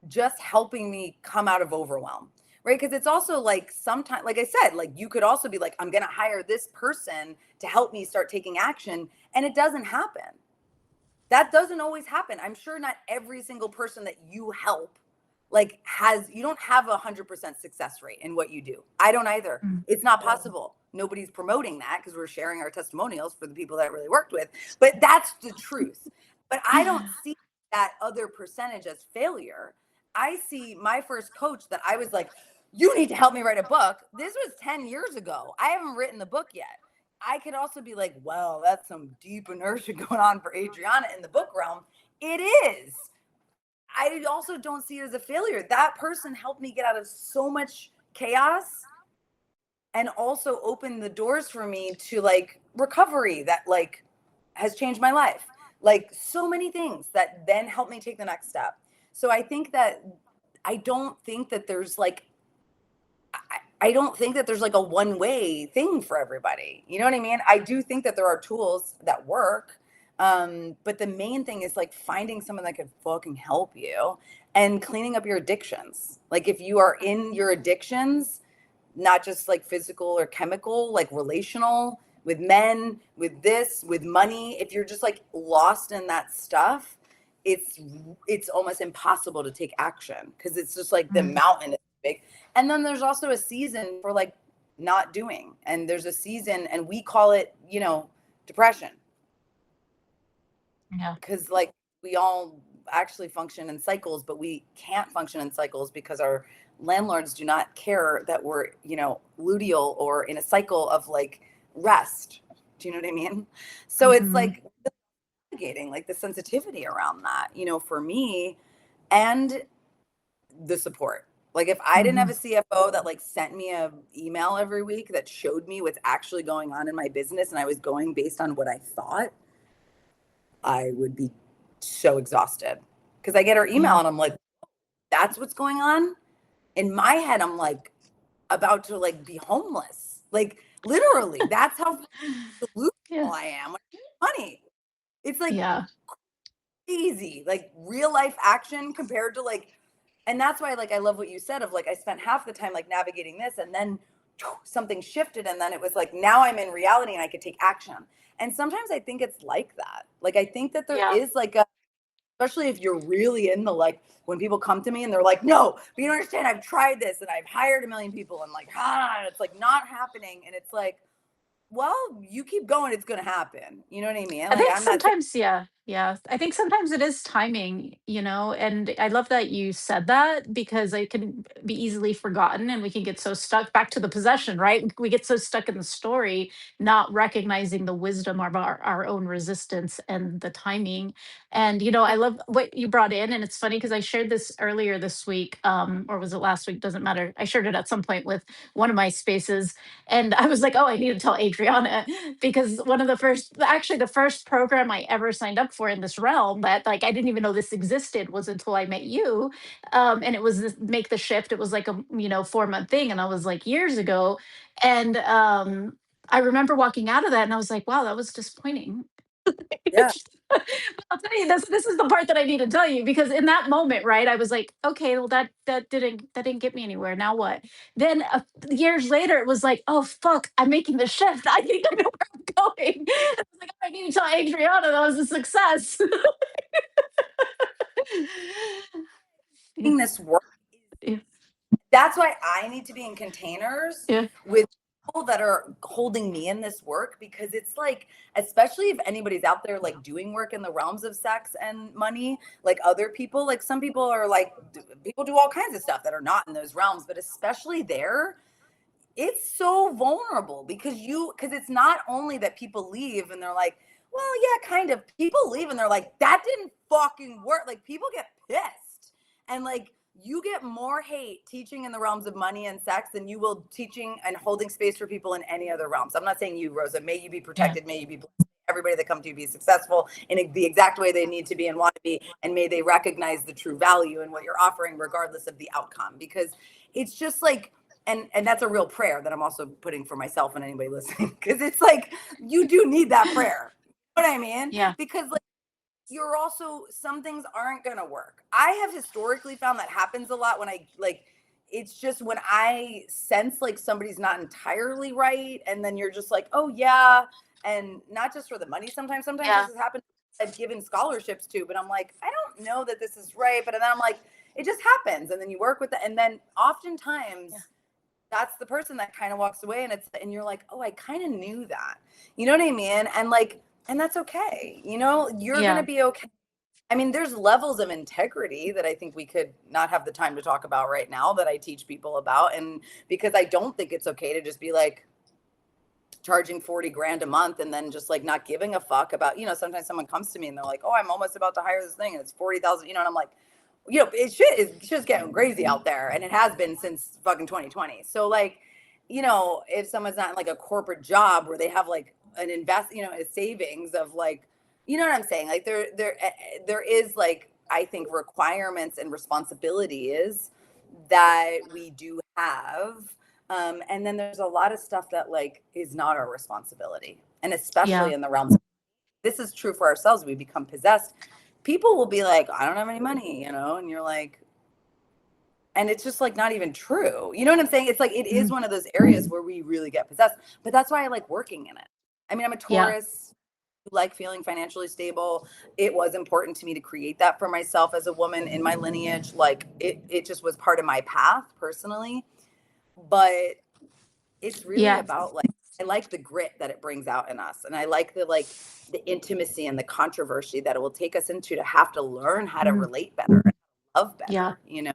B: just helping me come out of overwhelm, right? Because it's also like sometimes, like I said, like you could also be like, I'm going to hire this person to help me start taking action, and it doesn't happen. That doesn't always happen. I'm sure not every single person that you help like has you don't have 100% success rate in what you do. I don't either.
A: mm.
B: It's not possible. Nobody's promoting that because we're sharing our testimonials for the people that I really worked with, but that's the truth. But I don't see that other percentage as failure. I see my first coach that I was like, you need to help me write a book. This was 10 years ago. I haven't written the book yet. I could also be like, well, that's some deep inertia going on for Adriana in the book realm. It is. I also don't see it as a failure. That person helped me get out of so much chaos and also opened the doors for me to like recovery that like has changed my life. Like so many things that then help me take the next step. So I think that I don't think that there's like I don't think that there's like a one way thing for everybody. You know what I mean? I do think that there are tools that work. But the main thing is like finding someone that can fucking help you and cleaning up your addictions. Like if you are in your addictions, not just like physical or chemical, like relational, with men, with this, with money, if you're just like lost in that stuff, it's it's almost impossible to take action because it's just like the
A: Mm,
B: mountain is big. And then there's also a season for like not doing, and there's a season, and we call it, you know, depression,
A: yeah.
B: because like we all actually function in cycles, but we can't function in cycles because our landlords do not care that we're, you know, luteal or in a cycle of like rest. Do you know what I mean? So it's
A: Hmm.
B: like navigating like the sensitivity around that, you know, for me, and the support. Like if I didn't
A: Hmm.
B: have a CFO that like sent me a email every week that showed me what's actually going on in my business and I was going based on what I thought, I would be so exhausted. Because I get her email
A: Yeah.
B: and I'm like, that's what's going on. In my head, I'm like about to like be homeless. Like literally, that's how delusional
A: Yeah.
B: I am with money. It's like
A: Yeah.
B: easy, like real life action compared to like, and that's why like I love what you said of like I spent half the time like navigating this, and then something shifted, and then it was like now I'm in reality and I could take action. And sometimes I think it's like that. Like I think that there
A: Yeah.
B: is like a, especially if you're really in the like when people come to me and they're like, no, but you don't understand, I've tried this and I've hired a million people and like it's like not happening. And it's like, well, you keep going, it's gonna happen. You know what I mean?
A: I
B: Like
A: think
B: I'm not saying
A: sometimes, yeah, yeah. I think sometimes it is timing, and I love that you said that because it can be easily forgotten and we can get so stuck back to the possession, right? We get so stuck in the story, not recognizing the wisdom of our own resistance and the timing. And, I love what you brought in. And it's funny because I shared this earlier this week, or was it last week? Doesn't matter. I shared it at some point with one of my spaces. And I was like, oh, I need to tell Adriana because one of the first, actually the first program I ever signed up for in this realm that like I didn't even know this existed was until I met you. And it was this make the shift. It was like a 4-month thing, and I was like years ago. And I remember walking out of that, and I was like, wow, that was disappointing.
B: yeah,
A: I'll tell you this is the part that I need to tell you because in that moment, right, I was like, okay, well that didn't get me anywhere. Now what? Then years later, it was like, oh fuck, I'm making the shift. I think I know where I'm going. I was like, I need to tell Adriana that was a success. Yeah,
B: doing this work,
A: yeah,
B: that's why I need to be in containers
A: yeah,
B: with people that are holding me in this work, because it's like, especially if anybody's out there like doing work in the realms of sex and money, like other people, like some people are like, people do all kinds of stuff that are not in those realms, but especially there, it's so vulnerable because it's not only that people leave and they're like, well, yeah, kind of. People leave and they're like, that didn't fucking work. Like people get pissed. And like you get more hate teaching in the realms of money and sex than you will teaching and holding space for people in any other realms. I'm not saying you, Rosa. May you be
A: yeah,
B: protected. May you be blessed. Everybody that come to you be successful in the exact way they need to be and want to be. And may they recognize the true value in what you're offering, regardless of the outcome. Because it's just like, and that's a real prayer that I'm also putting for myself and anybody listening, because it's like you do need that prayer. You know what I mean?
A: yeah,
B: Because like you're also, some things aren't gonna work. I have historically found that happens a lot when I like, it's just when I sense like somebody's not entirely right, and then you're just like, oh yeah, and not just for the money. Sometimes this
A: yeah,
B: has happened. I've given scholarships to, but I'm like, I don't know that this is right. But then I'm like, it just happens, and then you work with it, and then
A: yeah,
B: oftentimes that's the person that kind of walks away, and you're like, oh, I kind of knew that. You know what I mean? And like, and that's okay. You know, you're going to
A: yeah.
B: be okay. I mean, there's levels of integrity that I think we could not have the time to talk about right now that I teach people about. And because I don't think it's okay to just be like, charging 40 grand a month and then just like not giving a fuck about, sometimes someone comes to me and they're like, oh, I'm almost about to hire this thing and it's 40,000, and I'm like, it's just getting crazy out there. And it has been since fucking 2020. So like, if someone's not in like a corporate job where they have like an a savings of like, you know what I'm saying? Like there is like, I think requirements and responsibilities that we do have. And then there's a lot of stuff that like is not our responsibility. And especially
A: Yeah.
B: in the realms of, this is true for ourselves. We become possessed. People will be like, I don't have any money, and you're like, and it's just like not even true. You know what I'm saying? It's like, it is one of those areas where we really get possessed, but that's why I like working in it. I mean, I'm a
A: Yeah.
B: Taurus, like feeling financially stable. It was important to me to create that for myself as a woman in my lineage. Like it just was part of my path personally, but it's really
A: Yeah.
B: about like, I like the grit that it brings out in us. And I like the intimacy and the controversy that it will take us into to have to learn how to relate better, love
A: Yeah.
B: better.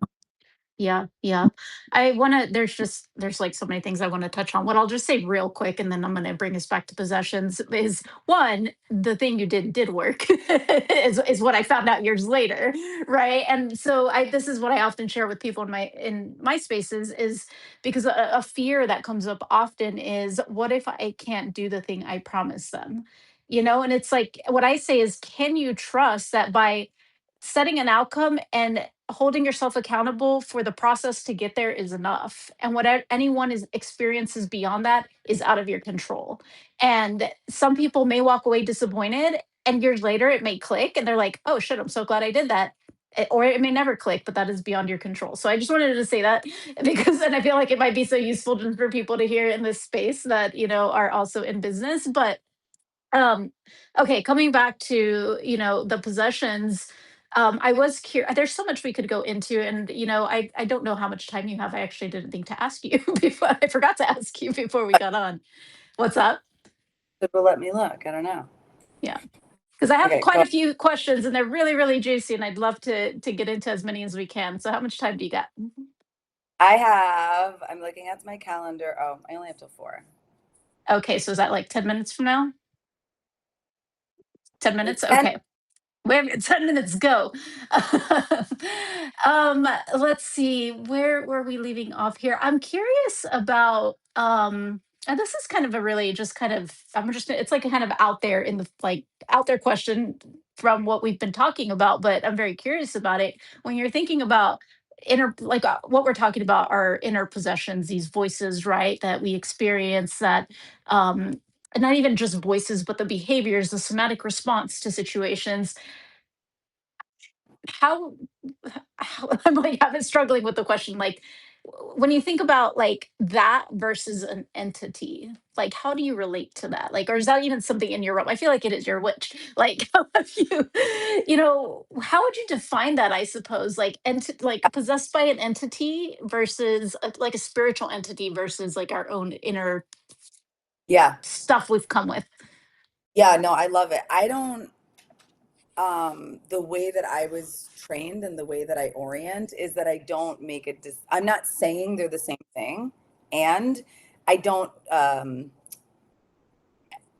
A: Yeah, yeah. There's like so many things I want to touch on. What I'll just say real quick, and then I'm going to bring us back to possessions, is one, the thing you did work is what I found out years later, right? And so this is what I often share with people in my spaces, is because a fear that comes up often is, what if I can't do the thing I promised them? And it's like, what I say is, can you trust that by setting an outcome and holding yourself accountable for the process to get there is enough, and what anyone is experiences beyond that is out of your control. And some people may walk away disappointed, and years later it may click and they're like, oh shit, I'm so glad I did that. Or it may never click, but that is beyond your control. So I just wanted to say that, because and I feel like it might be so useful just for people to hear in this space that are also in business. But um, okay, coming back to, the possessions, I was curious. There's so much we could go into, and I don't know how much time you have. I actually didn't think to ask you before. I forgot to ask you before we got on. What's up?
B: But let me look. I don't know.
A: Yeah, because I have
B: Okay,
A: quite
B: go.
A: a few questions, and they're really, really juicy, and I'd love to get into as many as we can. So, how much time do you got?
B: I'm looking at my calendar. Oh, I only have till 4.
A: Okay, so is that like 10 minutes from now? 10 minutes.
B: 10.
A: Okay. We have 10 minutes, go. um, let's see, where were we leaving off here? I'm curious about, and this is kind of a really just kind of, it's like a kind of out there in the like out there question from what we've been talking about, but I'm very curious about it. When you're thinking about what we're talking about are inner possessions, these voices, right, that we experience, that um not even just voices, but the behaviors, the somatic response to situations. how, I'm like, I've been struggling with the question, like, when you think about like that versus an entity, like how do you relate to that? Like, or is that even something in your realm? I feel like it is your witch. Like, how have you, how would you define that? I suppose like like possessed by an entity versus like a spiritual entity versus like our own inner
B: Yeah.
A: stuff we've come with.
B: Yeah, no, I love it. I don't the way that I was trained and the way that I orient is that I don't make it I'm not saying they're the same thing, and I don't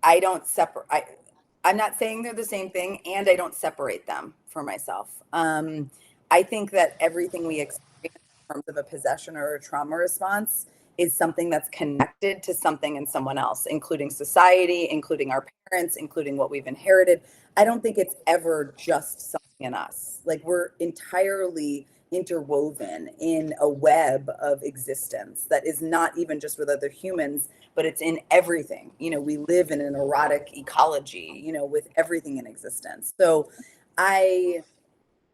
B: I don't separate. I'm not saying they're the same thing, and I don't separate them for myself. I think that everything we experience in terms of a possession or a trauma response is something that's connected to something in someone else, including society, including our parents, including what we've inherited. I don't think it's ever just something in us. Like we're entirely interwoven in a web of existence that is not even just with other humans, but it's in everything. We live in an erotic ecology, with everything in existence. So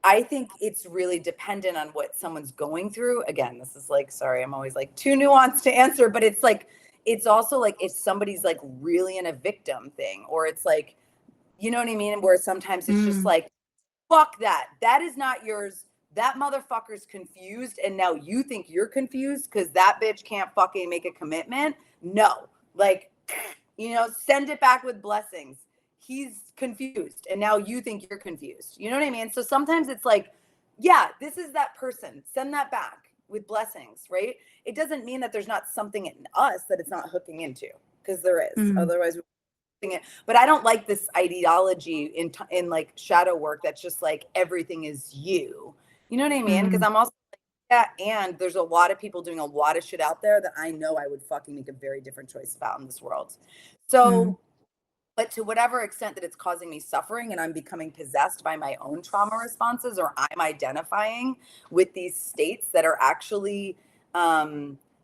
B: I think it's really dependent on what someone's going through. Again, this is like, sorry, I'm always like too nuanced to answer, but it's like, it's also like if somebody's like really in a victim thing, or it's like, you know what I mean? Where sometimes it's just
A: Mm,
B: like, fuck that. That is not yours. That motherfucker's confused. And now you think you're confused because that bitch can't fucking make a commitment. No, like, send it back with blessings. He's confused. And now you think you're confused. You know what I mean? So sometimes it's like, yeah, this is that person. Send that back with blessings, right? It doesn't mean that there's not something in us that it's not hooking into. because there is.
A: Mm,
B: Otherwise, it. But I don't like this ideology in like shadow work that's just like everything is you. You know what I mean? Because
A: mm,
B: I'm also like, yeah, and there's a lot of people doing a lot of shit out there that I know I would fucking make a very different choice about in this world.
A: mm,
B: So, but to whatever extent that it's causing me suffering and I'm becoming possessed by my own trauma responses, or I'm identifying with these states that are actually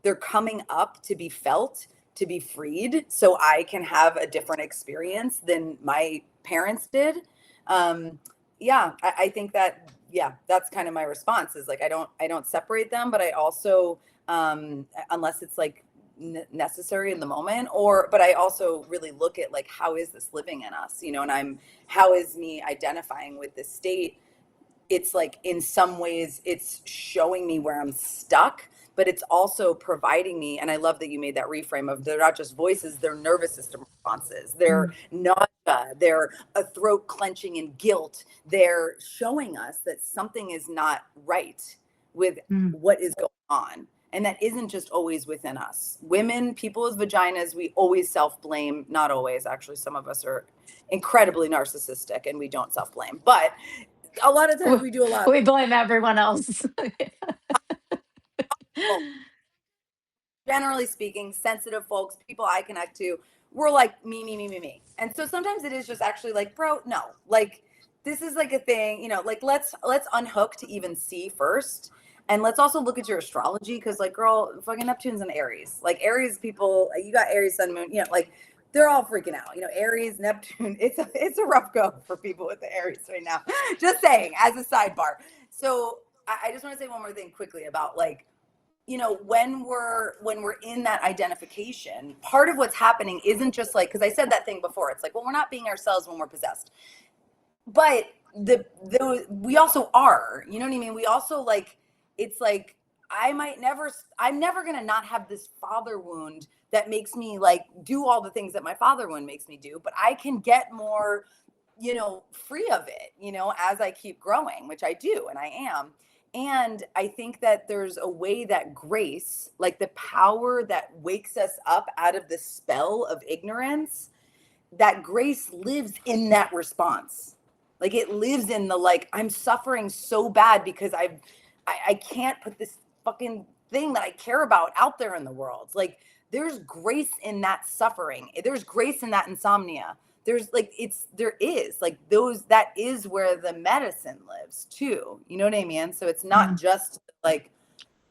B: they're coming up to be felt, to be freed, so I can have a different experience than my parents did. Yeah, I think that, yeah, that's kind of my response, is like I don't separate them, but I also unless it's like necessary in the moment, or but I also really look at like, how is this living in us, and how is me identifying with this state. It's like, in some ways it's showing me where I'm stuck, but it's also providing me, and I love that you made that reframe of, they're not just voices, they're nervous system responses, they're
A: mm,
B: nausea, they're a throat clenching and guilt. They're showing us that something is not right with
A: mm.
B: what is going on. And that isn't just always within us. Women, people with vaginas, we always self-blame. Not always, actually. Some of us are incredibly narcissistic and we don't self-blame. But a lot of times we do a lot.
A: We blame everyone else.
B: Well, generally speaking, sensitive folks, people I connect to, we're like, me, me, me, me, me. And so sometimes it is just actually like, bro, no, like, this is like a thing, like, let's unhook to even see first. And let's also look at your astrology, because like, girl, fucking Neptune's in Aries. Like, Aries people, you got Aries sun, moon, like, they're all freaking out. Aries, Neptune, it's a rough go for people with the Aries right now. Just saying, as a sidebar. So I just want to say one more thing quickly about like, when we're in that identification, part of what's happening isn't just like, because I said that thing before, it's like, well, we're not being ourselves when we're possessed, but we also are, you know what I mean? We also like, it's like, I'm never gonna not have this father wound that makes me like do all the things that my father wound makes me do, but I can get more, free of it, as I keep growing, which I do, and I am. And I think that there's a way that grace, like the power that wakes us up out of the spell of ignorance, that grace lives in that response. Like, it lives in the, like, I'm suffering so bad because I can't put this fucking thing that I care about out there in the world. Like, there's grace in that suffering. There's grace in that insomnia. There's like, there is like those, that is where the medicine lives too. You know what I mean? So it's not
A: Mm,
B: just like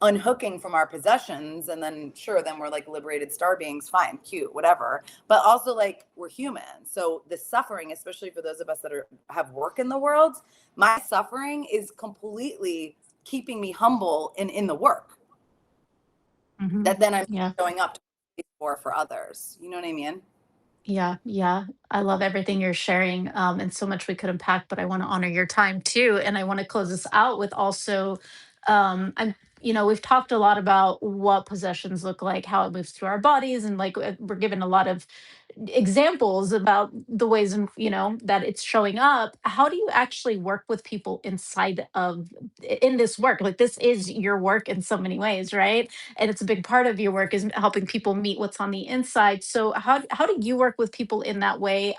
B: unhooking from our possessions and then sure, then we're like liberated star beings, fine, cute, whatever, but also like, we're human. So the suffering, especially for those of us that have work in the world, my suffering is completely keeping me humble in the work
A: mhm.
B: that then I'm
A: Yeah.
B: showing up for others. You know what I mean?
A: Yeah, yeah. I love everything you're sharing, and so much we could unpack, but I want to honor your time too. And I want to close this out with also, we've talked a lot about what possessions look like, how it moves through our bodies, and like we're given a lot of examples about the ways that it's showing up. How do you actually work with people inside of in this work? Like, this is your work in so many ways, right? And it's a big part of your work is helping people meet what's on the inside. So how do you work with people in that way?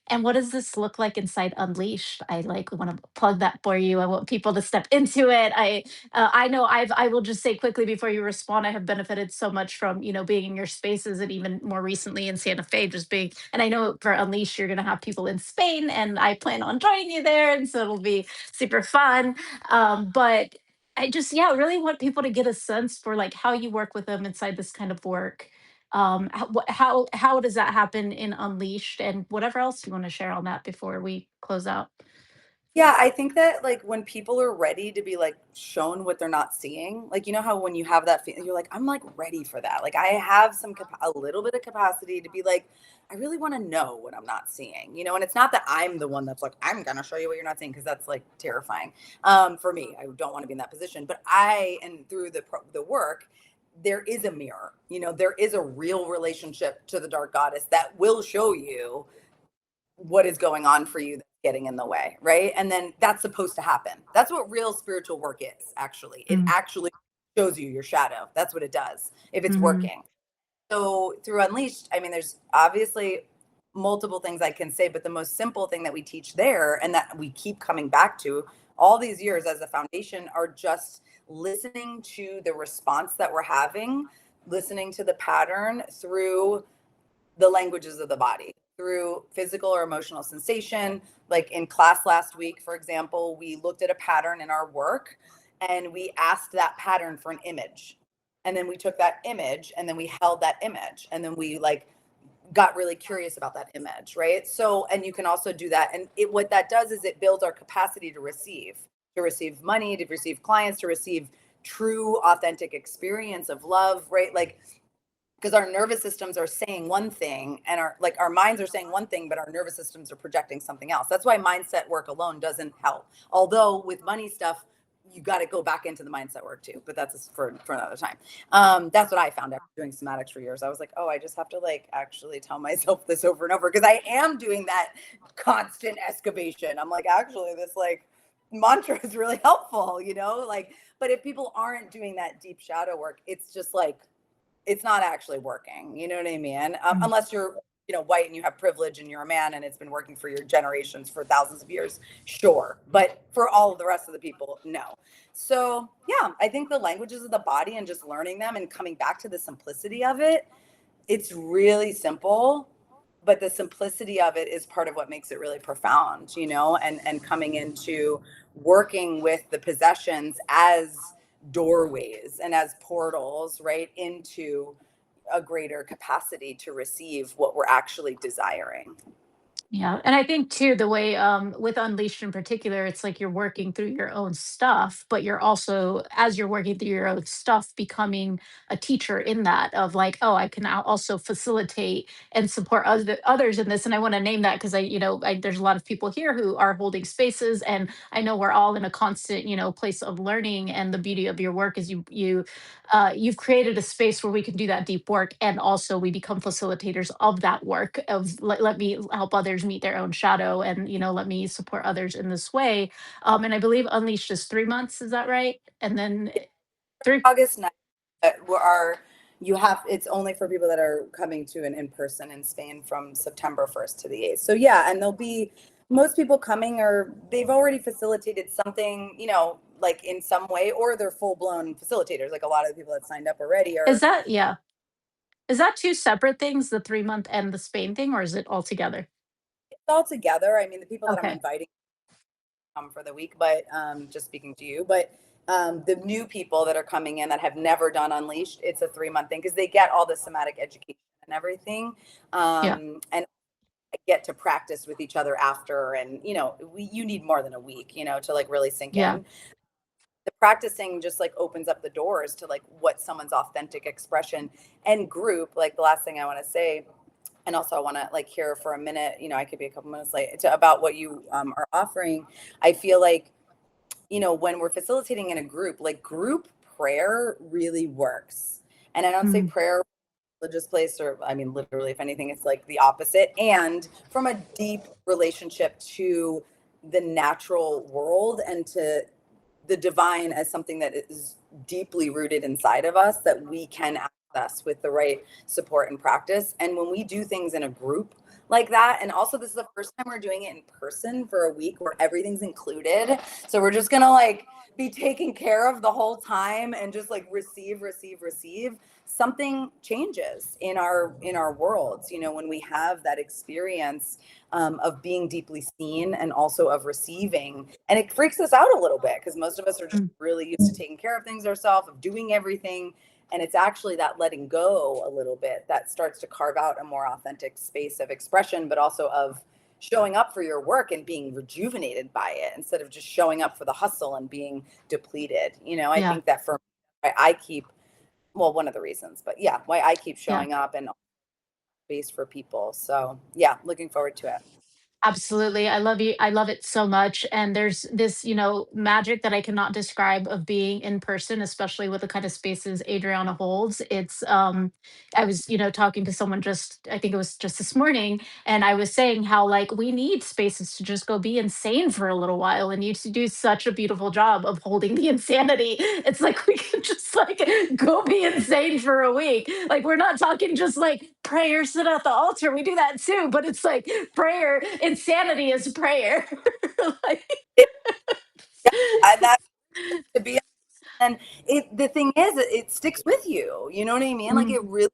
A: And what does this look like inside Unleashed? I like want to plug that for you. I want people to step into it. I know I will just say quickly before you respond, I have benefited so much from being in your spaces, and even more recently in Santa Fe, just being. And I know for Unleashed, you're going to have people in Spain, and I plan on joining you there, and so it'll be super fun. But I just, yeah, really want people to get a sense for like how you work with them inside this kind of work. How does that happen in Unleashed, and whatever else you want to share on that before we close out?
B: Yeah, I think that like when people are ready to be like shown what they're not seeing, like, how when you have that feeling, you're like, I'm like ready for that. Like, I have a little bit of capacity to be like, I really want to know what I'm not seeing, and it's not that I'm the one that's like, I'm going to show you what you're not seeing, because that's like terrifying. For me, I don't want to be in that position, but and through the work, there is a mirror, there is a real relationship to the dark goddess that will show you what is going on for you that's getting in the way, right? And then that's supposed to happen. That's what real spiritual work is, actually. It
A: Mm,
B: actually shows you your shadow. That's what it does if it's
A: mhm,
B: working. So through Unleashed, I mean, there's obviously multiple things I can say, but the most simple thing that we teach there and that we keep coming back to all these years as a foundation are just listening to the response that we're having, listening to the pattern through the languages of the body, through physical or emotional sensation. Like in class last week, for example, we looked at a pattern in our work and we asked that pattern for an image. And then we took that image and then we held that image and then we like got really curious about that image, right? So, and you can also do that. And what that does is it builds our capacity to receive money, to receive clients, to receive true, authentic experience of love, right? Like, because our nervous systems are saying one thing and our minds are saying one thing, but our nervous systems are projecting something else. That's why mindset work alone doesn't help. Although with money stuff, you got to go back into the mindset work too, but that's for another time. That's what I found after doing somatics for years. I was like, oh, I just have to like actually tell myself this over and over because I am doing that constant excavation. I'm like, actually, this like mantra is really helpful, like, but if people aren't doing that deep shadow work, it's just like, it's not actually working. You know what I mean?
A: Mm.
B: Unless you're, white and you have privilege and you're a man and it's been working for your generations for thousands of years, sure. But for all of the rest of the people, no. So yeah, I think the languages of the body and just learning them and coming back to the simplicity of it, it's really simple, but the simplicity of it is part of what makes it really profound, and coming into working with the possessions as doorways and as portals right into a greater capacity to receive what we're actually desiring.
A: Yeah, and I think too the way with Unleashed in particular, it's like you're working through your own stuff, but you're also as you're working through your own stuff, becoming a teacher in that of like, oh, I can now also facilitate and support others in this. And I want to name that because there's a lot of people here who are holding spaces, and I know we're all in a constant place of learning. And the beauty of your work is you've created a space where we can do that deep work, and also we become facilitators of that work of let me help others meet their own shadow, and let me support others in this way. And I believe Unleashed is 3 months, is that right? And then three.
B: August 9th, you have, it's only for people that are coming to an in-person in Spain from September 1st to the 8th. So yeah, and there'll be most people coming or they've already facilitated something, like in some way, or they're full-blown facilitators. Like a lot of the people that signed up already
A: Is
B: are
A: that, yeah, is that two separate things, the 3 month and the Spain thing, or is it all together?
B: all together. I mean, the people that I'm
A: Okay.
B: inviting come for the week, but just speaking to you, but the new people that are coming in that have never done Unleashed, it's a 3 month thing because they get all the somatic education and everything.
A: Yeah.
B: And get to practice with each other after. And, you need more than a week, to like really sink
A: Yeah.
B: in. The practicing just like opens up the doors to like what someone's authentic expression and group. Like the last thing I want to say, and also I want to like hear for a minute, I could be a couple minutes late about what you are offering. I feel like, when we're facilitating in a group, like group prayer really works. And I don't say
A: Mm.
B: prayer religious place, or I mean literally, if anything, it's like the opposite. And from a deep relationship to the natural world and to the divine as something that is deeply rooted inside of us that we can access with the right support and practice. And when we do things in a group like that, and also this is the first time we're doing it in person for a week where everything's included. So we're just gonna like be taken care of the whole time and just like receive. Something changes in our worlds, when we have that experience of being deeply seen and also of receiving. And it freaks us out a little bit because most of us are just
A: Mm.
B: really used to taking care of things ourselves, of doing everything. And it's actually that letting go a little bit that starts to carve out a more authentic space of expression, but also of showing up for your work and being rejuvenated by it instead of just showing up for the hustle and being depleted. I
A: Yeah.
B: think that for me, I keep, well, one of the reasons, but yeah, why I keep
A: Yeah.
B: showing up and space for people. So yeah, looking forward to it.
A: Absolutely. I love you. I love it so much. And there's this, magic that I cannot describe of being in person, especially with the kind of spaces Adriana holds. I was, talking to someone just, I think it was just this morning, and I was saying how like we need spaces to just go be insane for a little while. And you do such a beautiful job of holding the insanity. It's like we can just like go be insane for a week. Like we're not talking just like prayer, sit at the altar. We do that too, but it's like prayer, insanity is prayer. Like,
B: It, yeah, that to be, and the thing is, it sticks with you. You know what I mean? Like
A: mm,
B: it really.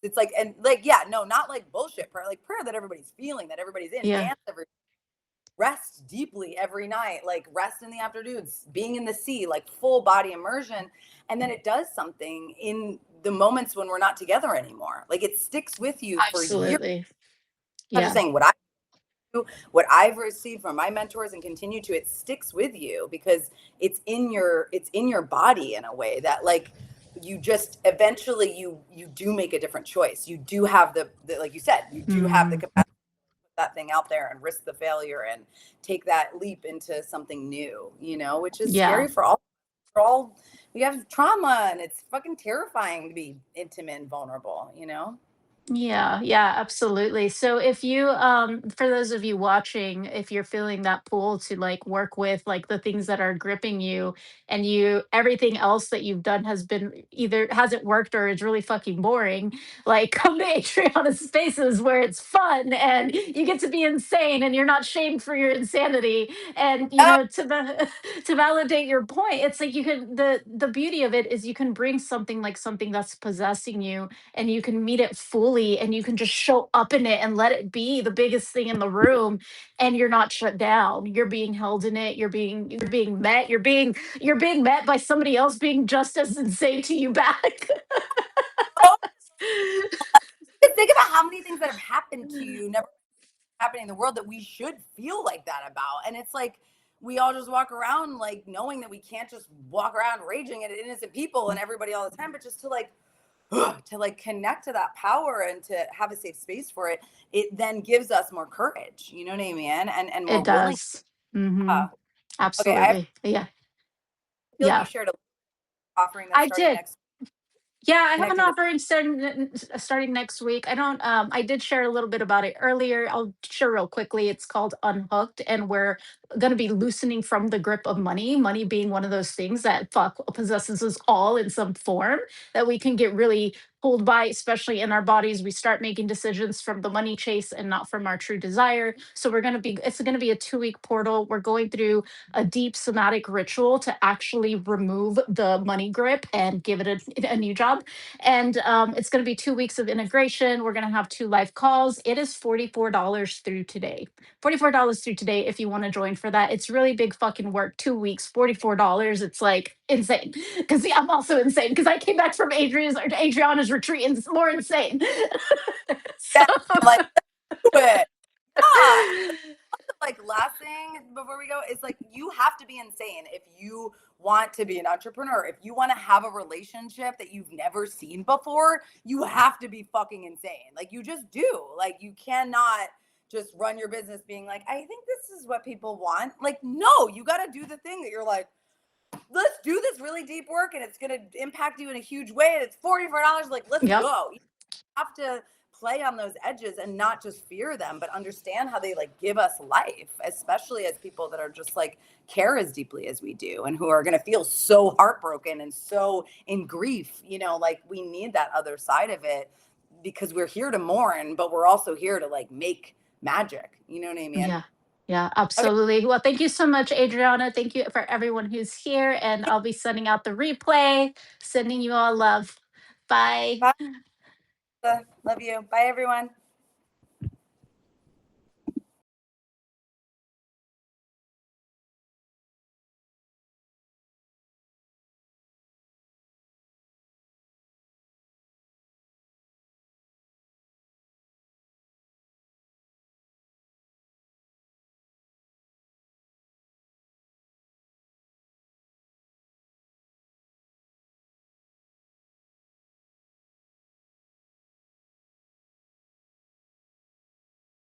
B: It's like, and like, yeah, no, not like bullshit prayer, like prayer that everybody's feeling, that everybody's in,
A: yeah,
B: dance every, rest deeply every night, like rest in the afternoons, being in the sea, like full body immersion. And then it does something in the moments when we're not together anymore. Like it sticks with you for years.
A: absolutely.
B: I'm not just
A: Yeah,
B: saying what I do, what I've received from my mentors and continue to, it sticks with you because it's in your body in a way that like you just eventually you do make a different choice. You do have the like you said, you do have the
A: mm,
B: capacity that thing out there and risk the failure and take that leap into something new, which is
A: yeah.
B: scary for all. For all we have trauma and it's fucking terrifying to be intimate and vulnerable.
A: Yeah, yeah, absolutely. So if you for those of you watching, if you're feeling that pull to like work with like the things that are gripping you, and you everything else that you've done has been either hasn't worked or is really fucking boring, like come to Adriana's spaces where it's fun and you get to be insane and you're not shamed for your insanity. And
B: Oh,
A: to validate your point, it's like you can the beauty of it is you can bring something like something that's possessing you, and you can meet it fully, and you can just show up in it and let it be the biggest thing in the room, and you're not shut down. You're being held in it. You're being met. You're being met by somebody else being just as insane to you back.
B: oh, just think about how many things that have happened to you never happening in the world that we should feel like that about. And it's like we all just walk around like knowing that we can't just walk around raging at innocent people and everybody all the time, but just to like to like connect to that power and to have a safe space for it, it then gives us more courage. You know what I mean? And more
A: It
B: willing.
A: does. Hmm.
B: Uh, okay, I
A: Absolutely. Yeah.
B: feel like you
A: Yeah.
B: shared a offering that's
A: I
B: starting
A: did.
B: next
A: Yeah, I have an
B: connecting to.
A: offering starting next week. I don't I did share a little bit about it earlier. I'll share real quickly. It's called Unhooked, and we're going to be loosening from the grip of money, money being one of those things that fuck possesses us all in some form, that we can get really pulled by, especially in our bodies. We start making decisions from the money chase and not from our true desire. So it's going to be a 2-week portal. We're going through a deep somatic ritual to actually remove the money grip and give it a new job. And it's going to be 2 weeks of integration. We're going to have 2 live calls. It is $44 through today. $44 through today if you want to join for that. It's really big fucking work. 2 weeks, $44. It's like insane. Because I'm also insane because I came back from Adriana's retreat and it's more insane. So
B: Yeah, like do it. Yeah. Like last thing before we go is like you have to be insane if you want to be an entrepreneur. If you want to have a relationship that you've never seen before, you have to be fucking insane. Like you just do. Like you cannot just run your business being like, I think this is what people want. Like, no, you got to do the thing that you're like, let's do this really deep work and it's going to impact you in a huge way. And it's $44. Like, let's
A: yep.
B: go. You have to play on those edges and not just fear them, but understand how they like give us life, especially as people that are just like care as deeply as we do and who are going to feel so heartbroken and so in grief. Like we need that other side of it because we're here to mourn, but we're also here to like make magic. You know what I mean?
A: Yeah. Yeah,
B: Okay.
A: absolutely. Well, thank you so much, Adriana. Thank you for everyone who's here. And I'll be sending out the replay, sending you all love. Bye.
B: Bye. Love you. Bye, everyone.